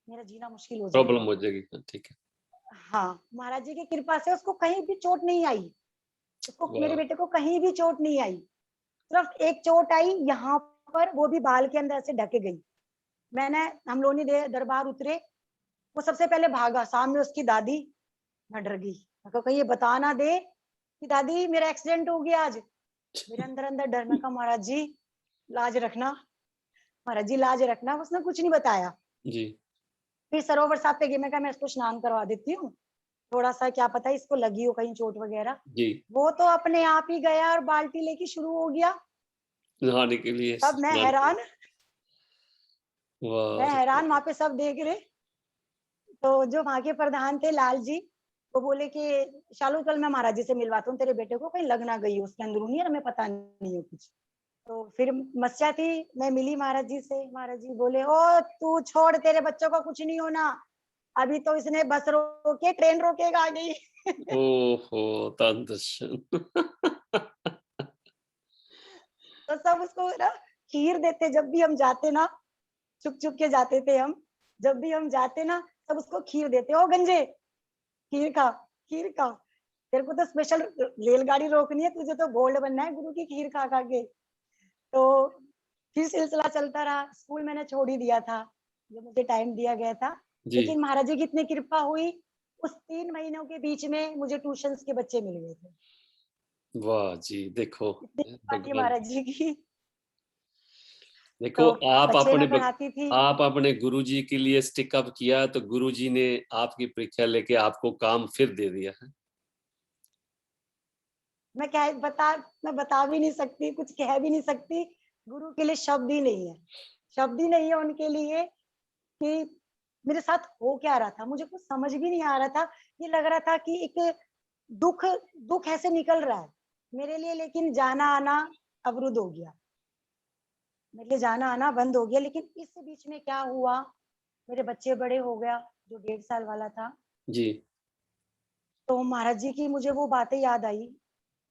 मेरा जीना मुश्किल हो प्रॉब्लम जाएगा। हो जाएगी। हाँ, ठीक है। हाँ, महाराज जी की कृपा से उसको कहीं भी चोट नहीं आई, उसको, मेरे वाह! बेटे को कहीं भी चोट नहीं आई। सिर्फ एक चोट आई यहाँ पर, वो भी बाल के अंदर से ढके गई। मैंने, हम लोग ने दरबार उतरे, वो सबसे पहले भागा, सामने उसकी दादी। मैं डर गई, मैं कहा कहीं ये बता ना दे कि दादी मेरा एक्सीडेंट हो गया आज। मेरे अंदर अंदर डर। मैं कहा महाराज जी लाज रखना, महाराज जी लाज रखना। उसने कुछ नहीं बताया। जी, फिर सरोवर साहब पे गई, मैं कहा मैं इसको स्नान करवा देती हूँ, थोड़ा सा क्या पता इसको लगी हो कहीं चोट वगैरह। जी, वो तो अपने आप ही गया और बाल्टी लेके शुरू हो गया। नहाने के लिए तब स्नान के लिए। वाह मैं रे हैरान, वाह! वहां पे सब देख रहे। तो जो वहां के प्रधान थे लाल जी, वो बोले कि शालू कल मैं महाराज जी से मिलवाता हूँ तेरे बेटे को, कहीं लग ना गई हो उसके अंदरूनी और हमें पता नहीं हो कुछ। तो फिर मस्या थी, मैं मिली महाराज जी से, महाराज जी बोले, ओ तू छोड़, तेरे बच्चों को कुछ नहीं होना, अभी तो इसने बस रोके, ट्रेन रोकेगा आगे ही। ओहो! दान दर्शन। तो सब उसको ना खीर देते, जब भी हम जाते ना, छुप छुप के जाते थे हम, जब भी हम जाते ना, सब उसको खीर देते, ओ गंजे खीर खा, खीर खा, तेरे को तो स्पेशल रेलगाड़ी रोकनी है, तुझे तो गोल्ड बनना है गुरु की खीर खा खा के। तो फिर सिलसिला चलता रहा, स्कूल मैंने छोड़ ही दिया था, जो मुझे टाइम दिया गया था। जी। लेकिन महाराज जी की इतनी कृपा हुई, उस 3 महीनों के बीच में मुझे ट्यूशंस के बच्चे मिल गए थे। वाह जी! देखो इतनी कृपा थी भगवान। महाराज जी की। देखो तो बच्चे मैं पढ़ाती थी। आप अपने गुरुजी के लिए स्टिक अप किया तो गुरुजी ने आपकी परीक्षा लेके आपको काम फिर दे दिया है। मैं क्या बता मैं बता भी नहीं सकती, कुछ कह भी नहीं सकती। गुरु के लिए शब्द ही नहीं है, शब्द ही नहीं है उनके लिए कि मेरे साथ हो क्या रहा था, मुझे कुछ समझ भी नहीं आ रहा था। ये लग रहा था कि एक दुख दुख ऐसे निकल रहा है मेरे लिए, लेकिन जाना आना अवरुद्ध हो गया, मेरे लिए जाना आना बंद हो गया। लेकिन इस बीच में क्या हुआ, मेरे बच्चे बड़े हो गया, जो 1.5 साल वाला था। जी, तो महाराज जी की मुझे वो बातें याद आई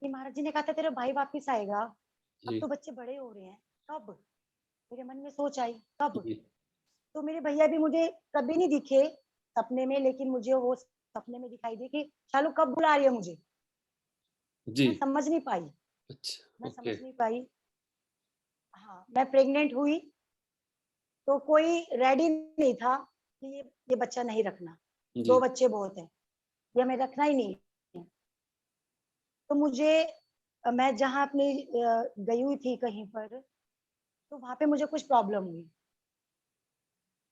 कि महाराज जी ने कहा था तेरा भाई वापिस आएगा, अब जी, तो बच्चे बड़े हो रहे हैं, कब? मेरे मन में सोच आई, कब? जी, तो मेरे भैया भी मुझे कभी नहीं दिखे सपने में, लेकिन मुझे वो सपने में दिखाई दी कि शालू कब बुला रही है मुझे। जी। मैं समझ नहीं पाई, अच्छा, मैं ओके। समझ नहीं पाई। हाँ, मैं प्रेग्नेंट हुई तो कोई रेडी नहीं था कि ये बच्चा नहीं रखना, जी, 2 बच्चे बहुत है, ये हमें रखना ही नहीं है। तो मुझे मैं जहाँ अपनी गई हुई थी कहीं पर, तो वहां पे मुझे कुछ प्रॉब्लम हुई।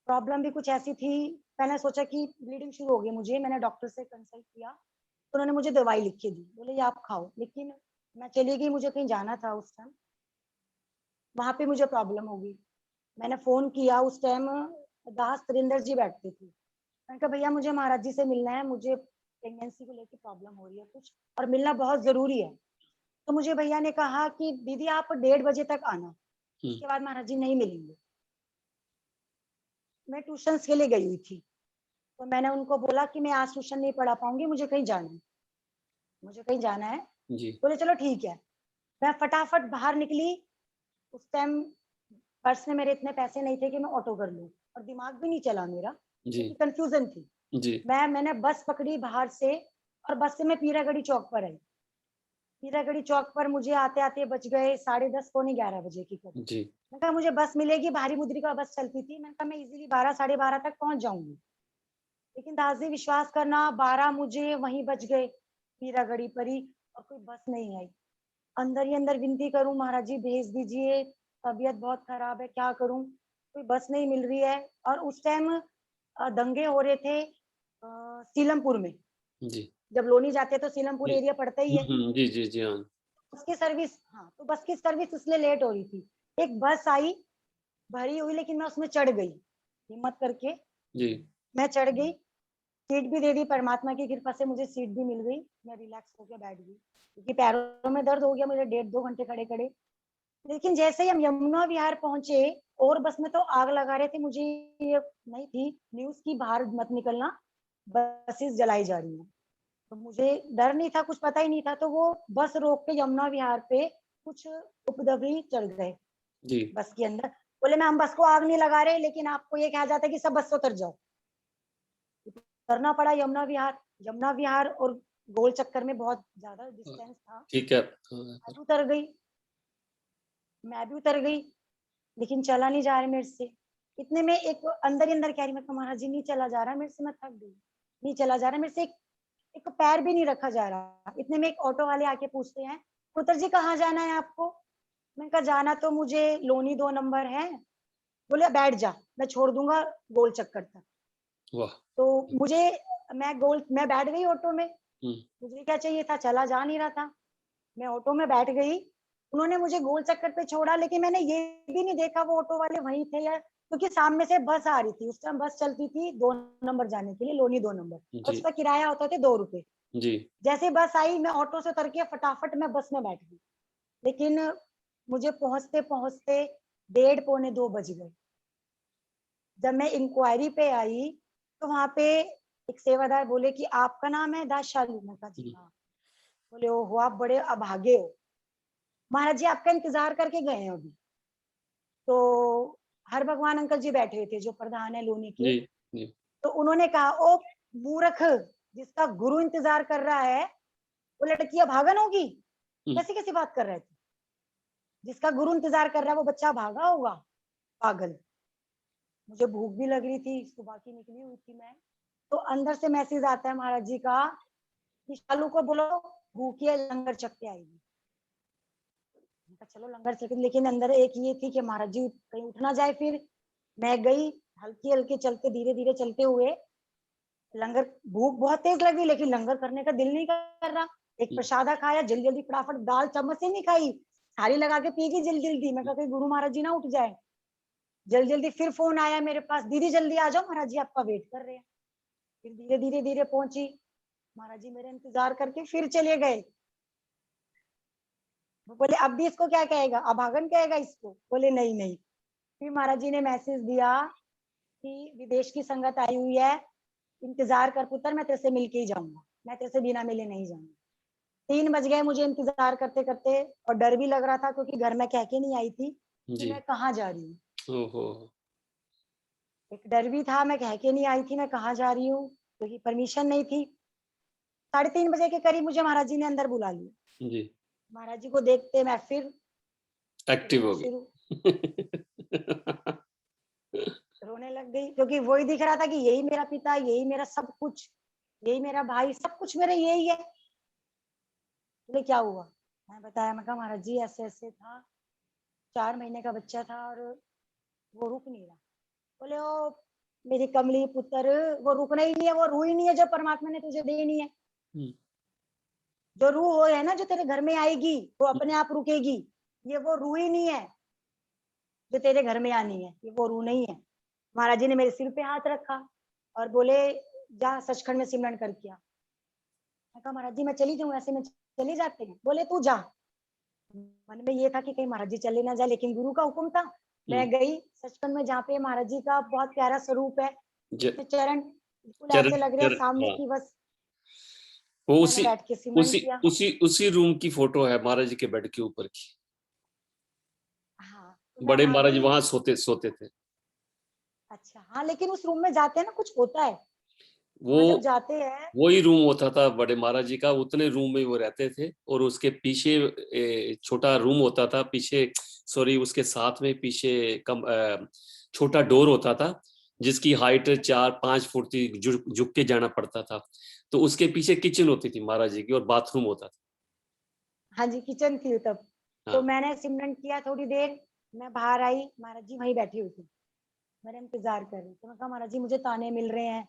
प्रॉब्लम भी कुछ ऐसी थी, मैंने सोचा कि ब्लीडिंग शुरू हो गई मुझे, मैंने डॉक्टर से कंसल्ट किया, तो उन्होंने मुझे दवाई लिख के दी, बोले ये आप खाओ। लेकिन मैं चली गई, मुझे कहीं जाना था उस टाइम, वहां पे मुझे प्रॉब्लम हो गई। मैंने फोन किया उस टाइम, दास सुरेंद्र जी बैठते थे, मैंने कहा भैया मुझे महाराज जी से मिलना है, मुझे प्रेगनेंसी को लेकर प्रॉब्लम हो रही है कुछ, और मिलना बहुत जरूरी है। तो मुझे भैया ने कहा कि दीदी आप 1:30 बजे तक आना, हुँ, उसके बाद महाराज जी नहीं मिलेंगे। मैं ट्यूशन के लिए गई हुई थी, तो मैंने उनको बोला कि मैं आज ट्यूशन नहीं पढ़ा पाऊंगी, मुझे कहीं जाना है, मुझे कहीं जाना है। जी, बोले चलो ठीक है। मैं फटाफट बाहर निकली, उस टाइम पर्स में मेरे इतने पैसे नहीं थे कि मैं ऑटो कर लूं, और दिमाग भी नहीं चला मेरा, जी, क्योंकि कंफ्यूजन थी। जी, मैंने बस पकड़ी बाहर से, और बस से मैं पीरागढ़ी चौक पर आई। पीरागढ़ी चौक पर मुझे आते आते बज गए 10:30 11:45 की करीब। जी, मैं कहा मुझे बस मिलेगी, भारी मुद्री का बस चलती थी, मैंने कहा मैं इजीली 12 12:30 तक पहुंच जाऊंगी। लेकिन दादी विश्वास करना, 12 मुझे वहीं बज गए पीरागढ़ी पर ही, और कोई बस नहीं आई। अंदर ही अंदर विनती करूं, महाराज जी भेज दीजिए, तबीयत बहुत खराब है, क्या करूं, कोई बस नहीं मिल रही है। और उस टाइम दंगे हो रहे थे सीलमपुर में, जी। जब लोनी जाते तो सीलमपुर जी। एरिया पड़ता ही हुँ, है। हुँ। जी, जी, जी, हाँ। बस की सर्विस, हाँ, तो बस की सर्विस इसलिए लेट हो रही थी। एक बस आई, भरी हुई, लेकिन मैं उसमें चढ़ गई हिम्मत करके, जी, मैं चढ़ गई, सीट भी दे दी, परमात्मा की कृपा से मुझे सीट भी मिल गई, मैं रिलैक्स होकर बैठ गई, क्योंकि पैरों में दर्द हो गया मुझे 1.5 2 घंटे खड़े खड़े। लेकिन जैसे ही हम यमुना विहार पहुंचे, और बस में तो आग लगा रहे थे, मुझे ये नहीं थी न्यूज की बाहर मत निकलना, बसेस जलाई जा रही हैं। तो मुझे डर नहीं था, कुछ पता ही नहीं था, तो वो बस रोक के यमुना विहार पे कुछ उपद्रवी चल गए जी, बस के अंदर। बोले मैं हम बस को आग नहीं लगा रहे, लेकिन आपको ये कहा जाता है कि सब बस से उतर जाओ। उतरना पड़ा यमुना विहार। यमुना विहार और गोल चक्कर में बहुत ज्यादा हाँ, डिस्टेंस था। ठीक है। मैं भी उतर गई, मैं भी उतर गई, लेकिन चला नहीं जा रहा मेरे से। इतने में एक अंदर ही अंदर कह रही, मैं महाराज जी नहीं चला जा रहा मेरे से, मैं थक गई, नहीं चला जा रहा मेरे से, एक पैर भी नहीं रखा जा रहा। इतने में एक ऑटो वाले आके पूछते हैं, पुत्र जी कहाँ जाना है आपको? मैंने कहा जाना तो मुझे लोनी 2 नंबर है। बोले बैठ जा, मैं छोड़ दूंगा गोल चक्कर तक। वाह! तो मुझे मैं बैठ गई ऑटो में, हुँ, मुझे क्या चाहिए था, चला जा नहीं रहा था। मैं ऑटो में बैठ गई, उन्होंने मुझे गोल चक्कर पे छोड़ा, लेकिन मैंने ये भी नहीं देखा वो ऑटो वाले वहीं थे या, क्योंकि सामने से बस आ रही थी, उस टाइम बस चलती थी 2 नंबर जाने के लिए, लोनी 2 नंबर, और जी, उसका किराया होता था 2 रुपए। जी, जैसे बस आई, मैं ऑटो से उतर के फटाफट मैं बस में बैठ गई। लेकिन मुझे पहुंचते पहुंचते 1:30 पौने 2 बज गए। जब मैं इंक्वायरी पे आई तो वहां पे एक सेवादार बोले कि आपका नाम है दास शालू? मैं कहा जी हाँ। बोले ओहो आप बड़े अभागे हो, महाराज जी आपका इंतजार करके गए हैं अभी। तो हर भगवान अंकल जी बैठे हुए थे जो प्रधान है लोनी के। जी, जी। तो उन्होंने कहा ओ मूर्ख, जिसका गुरु इंतजार कर रहा है वो लड़की अभागन होगी? हुँ, कैसी कैसी बात कर रहे थे? जिसका गुरु इंतजार कर रहा है वो बच्चा भागा होगा? पागल। मुझे भूख भी लग रही थी, सुबह की निकली हुई थी मैं। तो अंदर से मैसेज आता है महाराज जी का कि शालू को बोलो भूखी है लंगर चख के आएगी। मैंने कहा चलो लंगर चख, लेकिन अंदर एक ये थी कि महाराज जी कहीं उठ ना जाए। फिर मैं गई, हल्की हल्की चलते, धीरे धीरे चलते हुए लंगर। भूख बहुत तेज लगी लेकिन लंगर करने का दिल नहीं कर रहा। एक हुँ, प्रसादा खाया, जल्दी जल्दी फटाफट, दाल चम्मच से नहीं खाई, थाली लगा के पी गई जल्दी जल्दी। मैं कहा कहीं गुरु महाराज जी ना उठ जाए। जल्दी जल्दी फिर फोन आया मेरे पास, दीदी जल्दी आ जाओ महाराज जी आपका वेट कर रहे हैं। फिर धीरे धीरे धीरे पहुंची, महाराज जी मेरे इंतजार करके फिर चले गए। वो बोले अब भी इसको क्या कहेगा, अभागन कहेगा इसको? बोले नहीं नहीं। फिर महाराज जी ने मैसेज दिया कि विदेश की संगत आई हुई है, इंतजार कर पुत्र, मैं तेरे से मिलके ही जाऊंगा, मैं तेरे से बिना मिले नहीं जाऊंगा। 3 बज गए मुझे इंतजार करते करते, और डर भी लग रहा था क्योंकि घर में कह के नहीं आई थी कि जी। मैं कहाँ जा रही हूँ। ओहो! एक डर भी था, मैं कह के नहीं आई थी मैं कहाँ जा रही हूँ, क्योंकि परमिशन नहीं थी। 3:30 बजे के करीब मुझे महाराज जी ने अंदर बुला लिया। जी, महाराज जी को देखते मैं फिर एक्टिव रोना हो शुरू, गई। रोने लग गई क्योंकि वही दिख रहा था कि यही मेरा पिता, यही मेरा सब कुछ, यही मेरा भाई, सब कुछ मेरा यही है। बोले क्या हुआ? मैं बताया, मैं कहा महाराज जी ऐसे ऐसे था, 4 महीने का बच्चा था और वो रुक नहीं रहा। बोले ओ मेरी कमली पुत्र, वो रुकना ही नहीं है, वो रूह ही नहीं है जो परमात्मा ने तुझे देनी है। हुँ, जो रूह हो है ना जो तेरे घर में आएगी वो हुँ, अपने आप रुकेगी। ये वो रूह ही नहीं है जो तेरे घर में आनी है, ये वो रूह नहीं है। महाराज जी ने मेरे सिर पे हाथ रखा और बोले जा सचखंड में सिमरन कर किया। मैं कहा महाराज जी मैं चली जाऊं, ऐसे में चली जाते हैं? बोले तू जा। मन में ये था कि कहीं महाराज जी चले ना जाए, लेकिन गुरु का हुक्म था। हुँ। मैं गई सचखंड में, जहाँ पे महाराज जी का बहुत प्यारा स्वरूप है, ज अपने चरण बिल्कुल चरण ऐसे लग रहे हैं चर सामने हाँ, की, बस वो मैंने उसी बैठ के सिमरन उसी किया। उसी उसी रूम की फ़ोटो है महाराज जी के बेड के ऊपर की। हाँ तो मैं बड़े आ महाराज गई। वहाँ सोते सोते थे। अच्छा हाँ, लेकिन उस रूम में जाते हैं ना कुछ होता है, वो वहां जब जाते हैं। वही रूम होता था बड़े महाराज जी का, उतने रूम में वो रहते थे और उसके पीछे छोटा रूम होता था पीछे, सॉरी उसके साथ में पीछे छोटा डोर होता था जिसकी हाइट 4-5 फुट थी, झुक झुक के जाना पड़ता था। तो उसके पीछे किचन होती थी महाराज जी की और बाथरूम होता था। हाँ जी किचन थी तब। तो हाँ, मैंने सिमरन किया थोड़ी देर, मैं बाहर आई, महाराज जी वहीं बैठी हुई थी, मेरे इंतजार कर रही। तो मैं कहा महाराज जी मुझे ताने मिल रहे हैं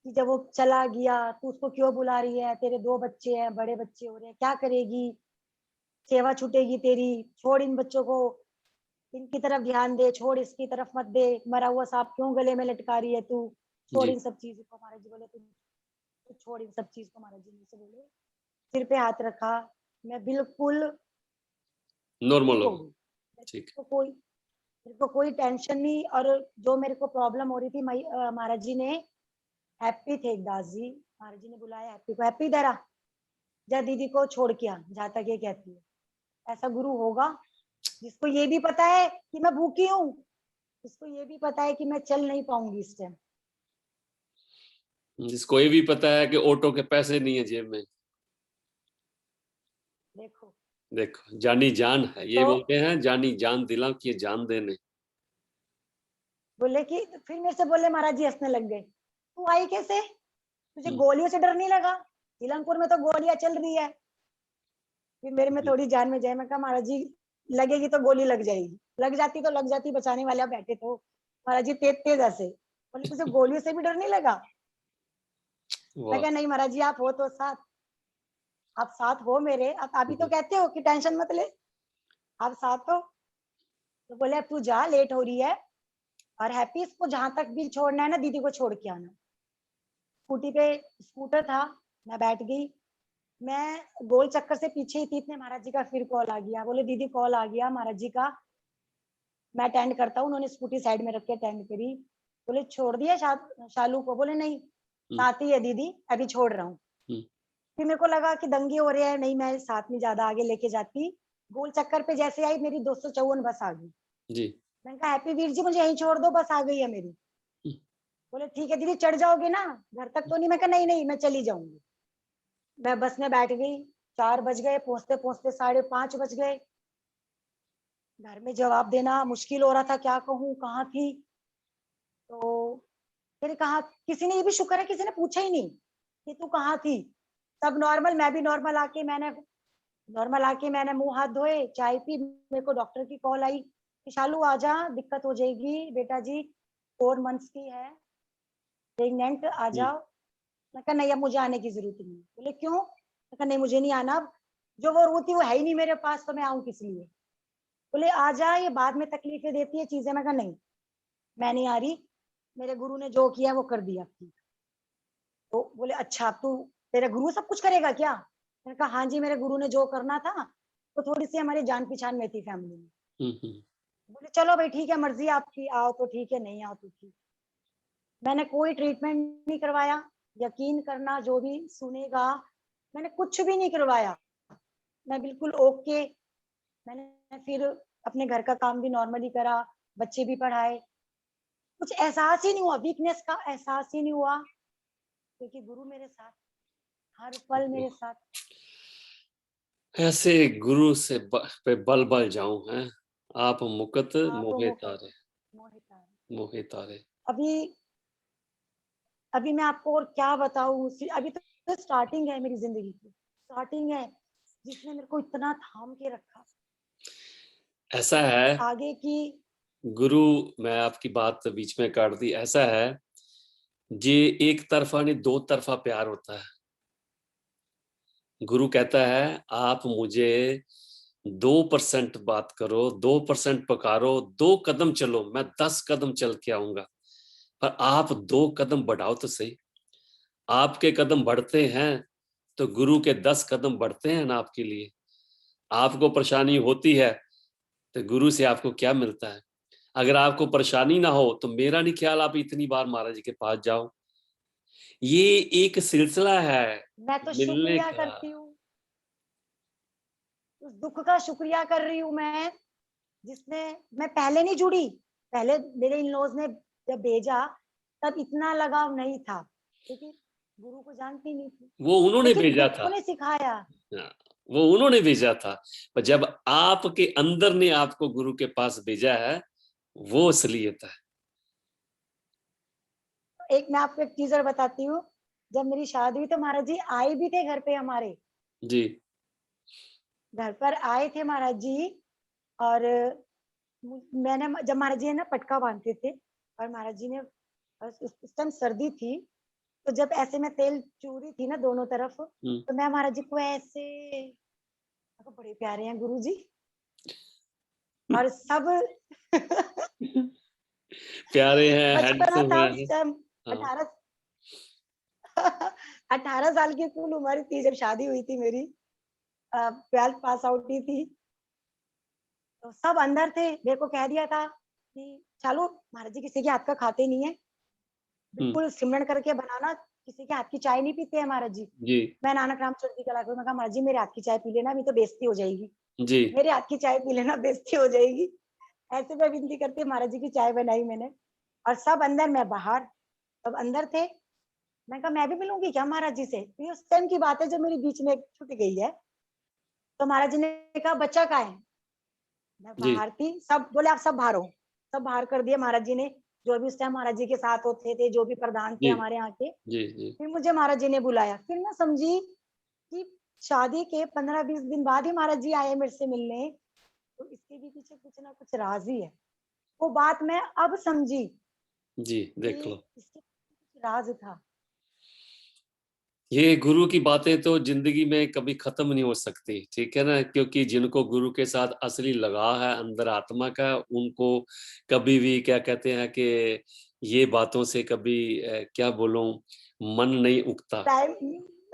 कि जब वो चला गया तू उसको क्यों बुला रही है, तेरे 2 बच्चे हैं, बड़े बच्चे हो रहे हैं, क्या करेगी, सेवा छूटेगी तेरी, छोड़ इन बच्चों को, इनकी तरफ ध्यान दे, छोड़ इसकी तरफ मत दे, मरा हुआ सांप क्यों गले में लटका रही है तू, छोड़ जी, इन सब चीजों को। महाराज जी बोले तू छोड़ इन सब चीज को। महाराज जी मुझसे बोले, सिर पे हाथ रखा, मैं बिल्कुल नॉर्मल ठीक हो हो गए। गई। ठीक मेरे को कोई टेंशन नहीं। और जो मेरे को प्रॉब्लम हो रही थी, महाराज जी ने, हैप्पी थे एक दास जी, महाराज जी ने बुलाया हैप्पी को, हैप्पी इधर आ, जा दीदी को छोड़ के आ, जहां तक ये कहती है। ऐसा गुरु होगा जिसको ये भी पता है कि मैं भूखी हूँ, जिसको ये भी पता है कि मैं चल नहीं पाऊंगी इस टाइम। है। जिसको ये भी पता है कि ऑटो के पैसे नहीं है जेब में। देखो। देखो जानी जान है, ये तो बोलते हैं जानी जान दिला की जान देने। बोले कि फिर मेरे से बोले, महाराज जी हंसने लग गए, तू आई कैसे, तुझे हम्म, गोलियों से डर नहीं लगा, सीलमपुर में तो गोलियां चल रही है। फिर मेरे में जी, थोड़ी जान में जाए, मैं कहा महाराज जी लगेगी तो गोली लग जाएगी, लग जाती तो लग जाती, बचाने वाले आप बैठे तो। महाराज जी तेज तेज ऐसे बोले, तुझे गोलियों से भी डर नहीं लगा? मैं वाह, क्या नहीं महाराज जी आप हो तो साथ, आप साथ हो मेरे, आप अभी तो जी, कहते हो कि टेंशन मत ले, आप साथ हो। तो बोले अब तू जा, लेट हो रही है, और हैप्पी इसको जहां तक भी छोड़ना है ना दीदी को छोड़ के आना। स्कूटी पे स्कूटर था, मैं बैठ गई, मैं गोल चक्कर से पीछे ही थी, इतने महाराज जी का फिर कॉल आ गया। बोले दीदी कॉल आ गया महाराज जी का, मैं अटेंड करता हूँ। उन्होंने स्कूटी साइड में रख के अटेंड करी। बोले छोड़ दिया शालू को? बोले नहीं, हुँ, साथ ही है दीदी, अभी छोड़ रहा हूँ। हुँ, फिर मेरे को लगा कि दंगे हो रहे हैं, नहीं मैं साथ में ज्यादा आगे लेके जाती। गोल चक्कर पे जैसे आई, मेरी 254 बस आ गई। जी। मैंने कहा हैप्पी वीर जी मुझे यहीं छोड़ दो, बस आ गई है मेरी। हुँ, बोले ठीक है दीदी, चढ़ जाओगे ना, घर तक तो नहीं? मैं कहा नहीं नहीं, मैं चली जाऊंगी। मैं बस में बैठ गई। 4 बज गए, पहुंचते पहुंचते 5:30 बज गए। घर में जवाब देना मुश्किल हो रहा था, क्या कहूँ, कहाँ थी। तो मैंने कहा, किसी ने, ये भी शुक्र है किसी ने पूछा ही नहीं कि तू कहाँ थी। सब नॉर्मल, मैं भी नॉर्मल आके मैंने मुंह हाथ धोए, चाय पी। मेरे को डॉक्टर की कॉल आई कि शालू आ जा, दिक्कत हो जाएगी बेटा जी, 4 मंथ्स की है, प्रेग्नेंट, आ हुँ, जाओ। मैं कहा नहीं, अब मुझे आने की जरूरत नहीं। बोले क्यों? मैं कहा नहीं, मुझे नहीं आना अब। जो वो रोती वो है ही नहीं मेरे पास, तो मैं आऊं किस लिए? बोले आ जा, ये बाद में तकलीफें देती है चीजें। मैं कहा नहीं, मैं नहीं आ रही, मेरे गुरु ने जो किया वो कर दिया। तो बोले अच्छा, अब तू, तेरे गुरु सब कुछ करेगा क्या? मैंने कहा हाँ जी, मेरे गुरु ने जो करना था। तो थोड़ी सी हमारी जान पहचान में थी फैमिली में। हुँ, हुँ। बोले चलो भाई ठीक है, मर्जी आपकी, आओ तो ठीक है, नहीं आओ तो ठीक। मैंने कोई ट्रीटमेंट नहीं करवाया। यकीन करना, जो भी सुनेगा, मैंने कुछ भी नहीं करवाया। मैं बिल्कुल ओके। मैंने फिर अपने घर का काम भी नॉर्मली करा, बच्चे भी पढ़ाए। कुछ एहसास ही नहीं हुआ, वीकनेस का एहसास ही नहीं हुआ, क्योंकि गुरु मेरे साथ, हर पल मेरे साथ। ऐसे गुरु से पे बल बल जाऊं हैं, आप मुकत आप मोहे मुख तारे, मोहित है। मोहे तारे। अभी अभी मैं आपको और क्या बताऊं, अभी तो स्टार्टिंग है मेरी जिंदगी की, स्टार्टिंग है, जिसने मेरे को इतना थाम के रखा। ऐसा है आगे की। गुरु, मैं आपकी बात बीच में काट दी। ऐसा है, ये एक तरफा नहीं, दो तरफा प्यार होता है। गुरु कहता है आप मुझे 2% बात करो, 2% पकारो, 2 कदम चलो, मैं 10 कदम चल के आऊंगा। पर आप 2 कदम बढ़ाओ तो सही। आपके कदम बढ़ते हैं तो गुरु के 10 कदम बढ़ते हैं ना आपके लिए। आपको परेशानी होती है तो गुरु से आपको क्या मिलता है? अगर आपको परेशानी ना हो तो मेरा नहीं ख्याल आप इतनी बार महाराज जी के पास जाओ। ये एक सिलसिला है मैं तो मिलने शुक्रिया का। करती हूँ, उस दुख का शुक्रिया कर रही हूँ मैं, जिसने, मैं पहले नहीं जुड़ी। पहले मेरे इन लॉज ने जब भेजा, तब इतना लगाव नहीं था, क्योंकि गुरु को जानती नहीं थी। वो उन्होंने लेकिन भेजा था। गुरु ने सिखाया। हाँ, वो उन्होंने भेजा था। पर जब आपके अंदर ने आपको गुरु के पास भेजा है, वो असलियत है। एक मैं आपको एक चीज और बताती हूँ। जब मेरी शादी हुई तो महाराज जी आए भी थे घर पे हमारे। जी, घर पर आए थे महाराज जी। और मैंने, जब महाराज जी है ना पटका बांधते थे, और महाराज जी ने, उस टाइम सर्दी थी, तो जब ऐसे मैं तेल चू रही थी ना दोनों तरफ, हुँ। तो मैं महाराज जी को ऐसे, तो बड़े प्यारे हैं गुरु जी। और सब प्यारे हैं, बचपना हैंडसम था हैं। उस टाइम। हाँ, 18 18 साल की कुल उम्र थी जब शादी हुई थी मेरी। 12th पास आउट ही थी। तो सब अंदर थे, मेरे को कह दिया था कि चालू, महाराज जी किसी के हाथ का खाते नहीं है, हुँ, बिल्कुल सिमरन करके बनाना, किसी के हाथ की चाय नहीं पीते हैं महाराज जी। जी, मैं नानक राम चढ़ती कला करूँ, मैं कहा महाराज जी मेरे हाथ की चाय पी लेना, अभी तो बेइज्जती हो जाएगी, जी, मेरे हाथ की चाय पी लेना, बेइज्जती हो जाएगी। ऐसे में विनती करते महाराज जी की चाय बनाई मैंने। और सब अंदर, मैं बाहर, सब अंदर थे। मैं कहा मैं भी मिलूंगी क्या महाराज जी से? तो ये उस टाइम की बात है जो मेरी बीच में छूट गई है। तो महाराज जी ने कहा बच्चा कहाँ है? मैं जी, बाहर थी। सब बोले आप सब बाहर हो। सब बाहर कर दिए महाराज जी ने, जो भी उस टाइम महाराज जी के साथ होते थे, जो भी प्रधान थे जी, हमारे यहाँ के। जी, जी। फिर मुझे महाराज जी ने बुलाया, फिर मैं समझी कि शादी के 15-20 दिन बाद ही महाराज जी आए मेरे से मिलने। तो इसके भी पीछे कुछ ना कुछ राज ही है। वो बात मैं अब समझी जी, कि देख लो। इसके पीछे कुछ राज था। ये गुरु की बातें तो ज़िंदगी में कभी ख़त्म नहीं हो सकती, ठीक है ना? क्योंकि जिनको गुरु के साथ असली लगाव है अंदर आत्मा का, उनको कभी भी क्या कहते हैं कि ये बातों से कभी क्या बोलूँ, मन नहीं उगता। टाइम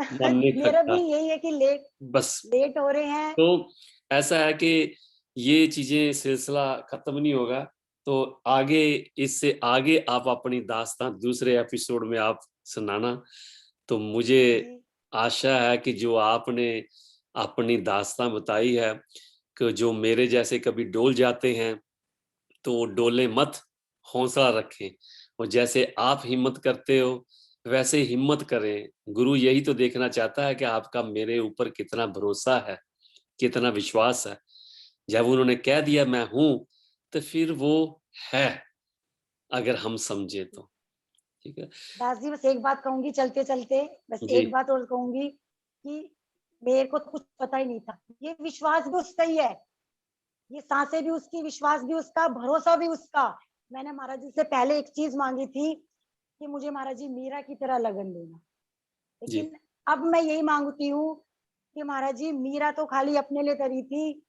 मन नहीं मेरा भी थकता। यही है कि लेट बस लेट हो रहे हैं। तो ऐसा है कि ये चीज़ें सिलसिला खत्म नहीं होगा, तो आगे इससे आगे आप अपनी दास्तान दूसरे एपिसोड में आप सुनाना। तो मुझे जी, आशा है कि जो आपने अपनी दास्तान बताई है, कि जो मेरे जैसे कभी डोल जाते हैं, तो वो डोलें मत, हौसला रखें और जैसे आप हिम्मत करते हो, वैसे हिम्मत करें। गुरु यही तो देखना चाहता है कि आपका मेरे ऊपर कितना भरोसा है, कितना विश्वास है। जब उन्होंने कह दिया मैं हूँ, तो फिर वो है, अगर हम समझे तो। ठीक है? दास जी बस एक बात कहूँगी चलते-चलते, बस जी, एक बात और कहूँगी कि मेरे को तो कुछ पता ही नहीं था। ये विश्वास भी उसका ही है, ये साँसें भी उसकी, विश्वास भी उसका, भरोसा भी उसका। मैंने महाराज जी से पहले एक चीज़ माँगी थी कि मुझे महाराज जी मीरा की तरह लगन देना। जी, लेकिन अब मैं यही माँगती हूँ कि महाराज जी मीरा तो खाली अपने लिए करी थी,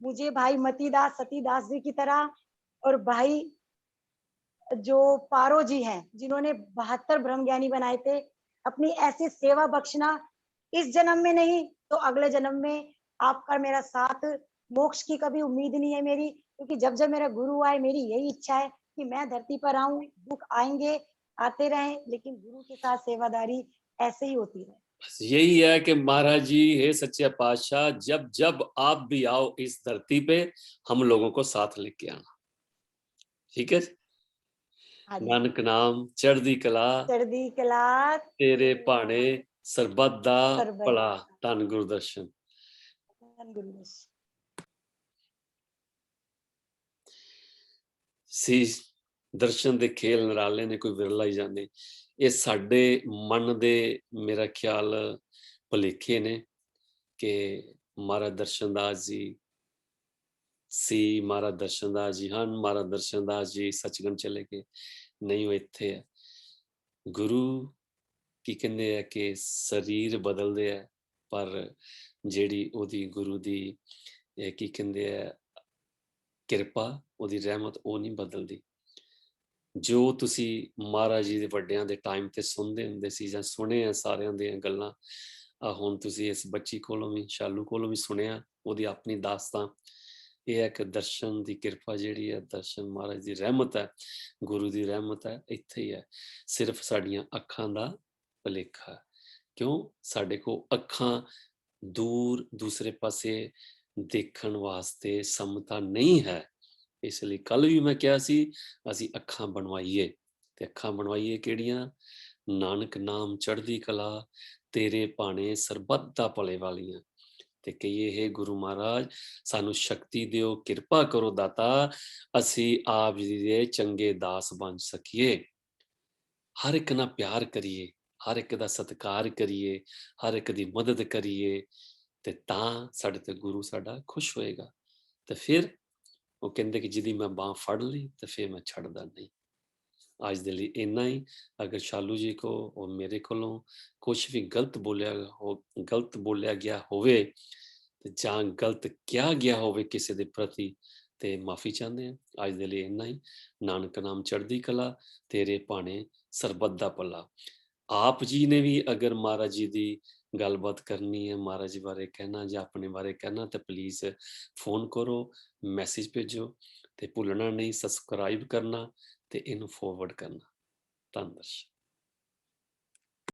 मुझे भाई मतीदास, सतीदास जी की तरह और भाई जो पारो जी हैं, जिन्होंने 72 ब्रह्म ज्ञानी बनाए थे, अपनी ऐसी सेवा बख्शना, इस जन्म में नहीं तो अगले जन्म में आपका मेरा साथ, मोक्ष की कभी उम्मीद नहीं है मेरी, क्योंकि जब-जब मेरा गुरु आए, मेरी यही इच्छा है कि मैं धरती पर आऊँ, दुःख आएँगे, आते रहें, लेकिन गुरु के साथ सेवादारी ऐसे ही होती रहे। बस यही है कि महाराज जी, हे सच्चे पातशाह, जब-जब आप भी आओ इस धरती पे, हम लोगों को साथ लेके आना। ठीक है? हाँ जी, नानक नाम चढ़दी कला, चढ़दी कला तेरे तेरे भाणे भाने सरबत दा सरबत भला। धन गुरदर्शन। गुरु ਸੀਸ ਦਰਸ਼ਨ ਦੇ ਖੇਲ ਨਿਰਾਲੇ ਨੇ, ਕੋਈ ਵਿਰਲਾ ਹੀ ਜਾਣੇ। ਇਹ ਸਾਡੇ ਮਨ ਦੇ ਮੇਰਾ ਖਿਆਲ ਭੁਲੇਖੇ ਨੇ ਕਿ ਮਹਾਰਾਜ ਦਰਸ਼ਨਦਾਸ ਜੀ ਸੀ, ਮਹਾਰਾਜ ਦਰਸ਼ਨਦਾਸ ਜੀ ਹਨ, ਮਹਾਰਾਜ ਦਰਸ਼ਨਦਾਸ ਜੀ ਸੱਚਖੰਡ ਚਲੇ ਗਏ, ਨਹੀਂ ਉਹ ਇੱਥੇ ਹੈ। ਗੁਰੂ ਕੀ ਕਹਿੰਦੇ ਆ ਕਿ ਸਰੀਰ ਬਦਲਦੇ ਆ, ਪਰ ਜਿਹੜੀ ਉਹਦੀ ਗੁਰੂ ਦੀ ਕੀ ਕਹਿੰਦੇ ਆ ਕਿਰਪਾ, ਉਹਦੀ ਰਹਿਮਤ ਉਹ ਨਹੀਂ ਬਦਲਦੀ। ਜੋ ਤੁਸੀਂ ਮਹਾਰਾਜ ਜੀ ਦੇ ਵੱਡਿਆਂ ਦੇ ਟਾਈਮ ਤੇ ਸੁਣਦੇ ਹੁੰਦੇ ਸੀ ਜਾਂ ਸੁਣੇ ਆ ਸਾਰਿਆਂ ਦੀਆਂ ਗੱਲਾਂ, ਹੁਣ ਤੁਸੀਂ ਇਸ ਬੱਚੀ ਕੋਲੋਂ ਵੀ, ਸ਼ਾਲੂ ਕੋਲੋਂ ਵੀ ਸੁਣਿਆ ਉਹਦੀ ਆਪਣੀ ਦਾਸਤਾਨ। ਇਹ ਹੈ ਕਿ ਦਰਸ਼ਨ ਦੀ ਕਿਰਪਾ ਜਿਹੜੀ ਹੈ, ਦਰਸ਼ਨ ਮਹਾਰਾਜ ਦੀ ਰਹਿਮਤ ਹੈ, ਗੁਰੂ ਦੀ ਰਹਿਮਤ ਹੈ, ਇੱਥੇ ਹੀ ਹੈ। ਸਿਰਫ ਸਾਡੀਆਂ ਅੱਖਾਂ ਦਾ ਭੁਲੇਖਾ ਹੈ। ਕਿਉਂ? ਸਾਡੇ ਕੋਲ ਅੱਖਾਂ ਦੂਰ ਦੂਸਰੇ ਪਾਸੇ ਦੇਖਣ ਵਾਸਤੇ ਸਮਤਾ ਨਹੀਂ ਹੈ। ਇਸ ਲਈ ਕੱਲ ਵੀ ਮੈਂ ਕਿਹਾ ਸੀ, ਅਸੀਂ ਅੱਖਾਂ ਬਣਵਾਈਏ, ਤੇ ਅੱਖਾਂ ਬਣਵਾਈਏ ਕਿਹੜੀਆਂ? ਨਾਨਕ ਨਾਮ ਚੜ੍ਹਦੀ ਕਲਾ, ਤੇਰੇ ਭਾਣੇ ਸਰਬੱਤ ਦਾ ਭਲੇ ਵਾਲੀਆਂ। ਤੇ ਕਹੀਏ, ਹੇ ਗੁਰੂ ਮਹਾਰਾਜ, ਸਾਨੂੰ ਸ਼ਕਤੀ ਦਿਓ, ਕਿਰਪਾ ਕਰੋ ਦਾਤਾ, ਅਸੀਂ ਆਪ ਜੀ ਦੇ ਚੰਗੇ ਦਾਸ ਬਣ ਸਕੀਏ। ਹਰ ਇੱਕ ਨਾਲ ਪਿਆਰ ਕਰੀਏ, ਹਰ ਇੱਕ ਦਾ ਸਤਿਕਾਰ ਕਰੀਏ, ਹਰ ਇੱਕ ਦੀ ਮਦਦ ਕਰੀਏ, ਤੇ ਤਾਂ ਸਾਡੇ ਤੇ ਗੁਰੂ ਸਾਡਾ ਖੁਸ਼ ਹੋਏਗਾ। ਤੇ ਫਿਰ ਉਹ ਕਹਿੰਦੇ ਕਿ ਜਿਹਦੀ ਮੈਂ ਬਾਂਹ ਫੜ ਲਈ ਤੇ ਫਿਰ ਮੈਂ ਛੱਡਦਾ ਨਹੀਂ। ਅੱਜ ਦੇ ਲਈ ਇੰਨਾ ਹੀ। ਅਗਰ ਸ਼ਾਲੂ ਜੀ ਕੋ ਔਰ ਮੇਰੇ ਕੋਲੋਂ ਕੁਛ ਵੀ ਗਲਤ ਬੋਲਿਆ ਗਿਆ ਹੋਵੇ, ਤੇ ਜਾਂ ਗਲਤ ਕਿਹਾ ਗਿਆ ਹੋਵੇ ਕਿਸੇ ਦੇ ਪ੍ਰਤੀ, ਤੇ ਮਾਫੀ ਚਾਹੁੰਦੇ ਹਾਂ। ਅੱਜ ਦੇ ਲਈ ਇੰਨਾ ਹੀ। ਨਾਨਕ ਨਾਮ ਚੜ੍ਹਦੀ ਕਲਾ, ਤੇਰੇ ਭਾਣੇ ਸਰਬੱਤ ਦਾ ਭਲਾ। ਆਪ ਜੀ ਨੇ ਵੀ ਅਗਰ ਮਹਾਰਾਜ ਜੀ ਦੀ ਗੱਲਬਾਤ ਕਰਨੀ ਹੈ, ਮਹਾਰਾਜ ਜੀ ਬਾਰੇ ਕਹਿਣਾ ਜਾਂ ਆਪਣੇ ਬਾਰੇ ਕਹਿਣਾ, ਤਾਂ ਪਲੀਜ਼ ਫੋਨ ਕਰੋ, ਮੈਸੇਜ ਭੇਜੋ, ਤੇ ਭੁੱਲਣਾ ਨਹੀਂ ਸਬਸਕ੍ਰਾਈਬ ਕਰਨਾ ਤੇ ਇਹਨੂੰ ਫੋਰਵਰਡ ਕਰਨਾ। ਧੰਨ ਦਰਸ਼ਨ।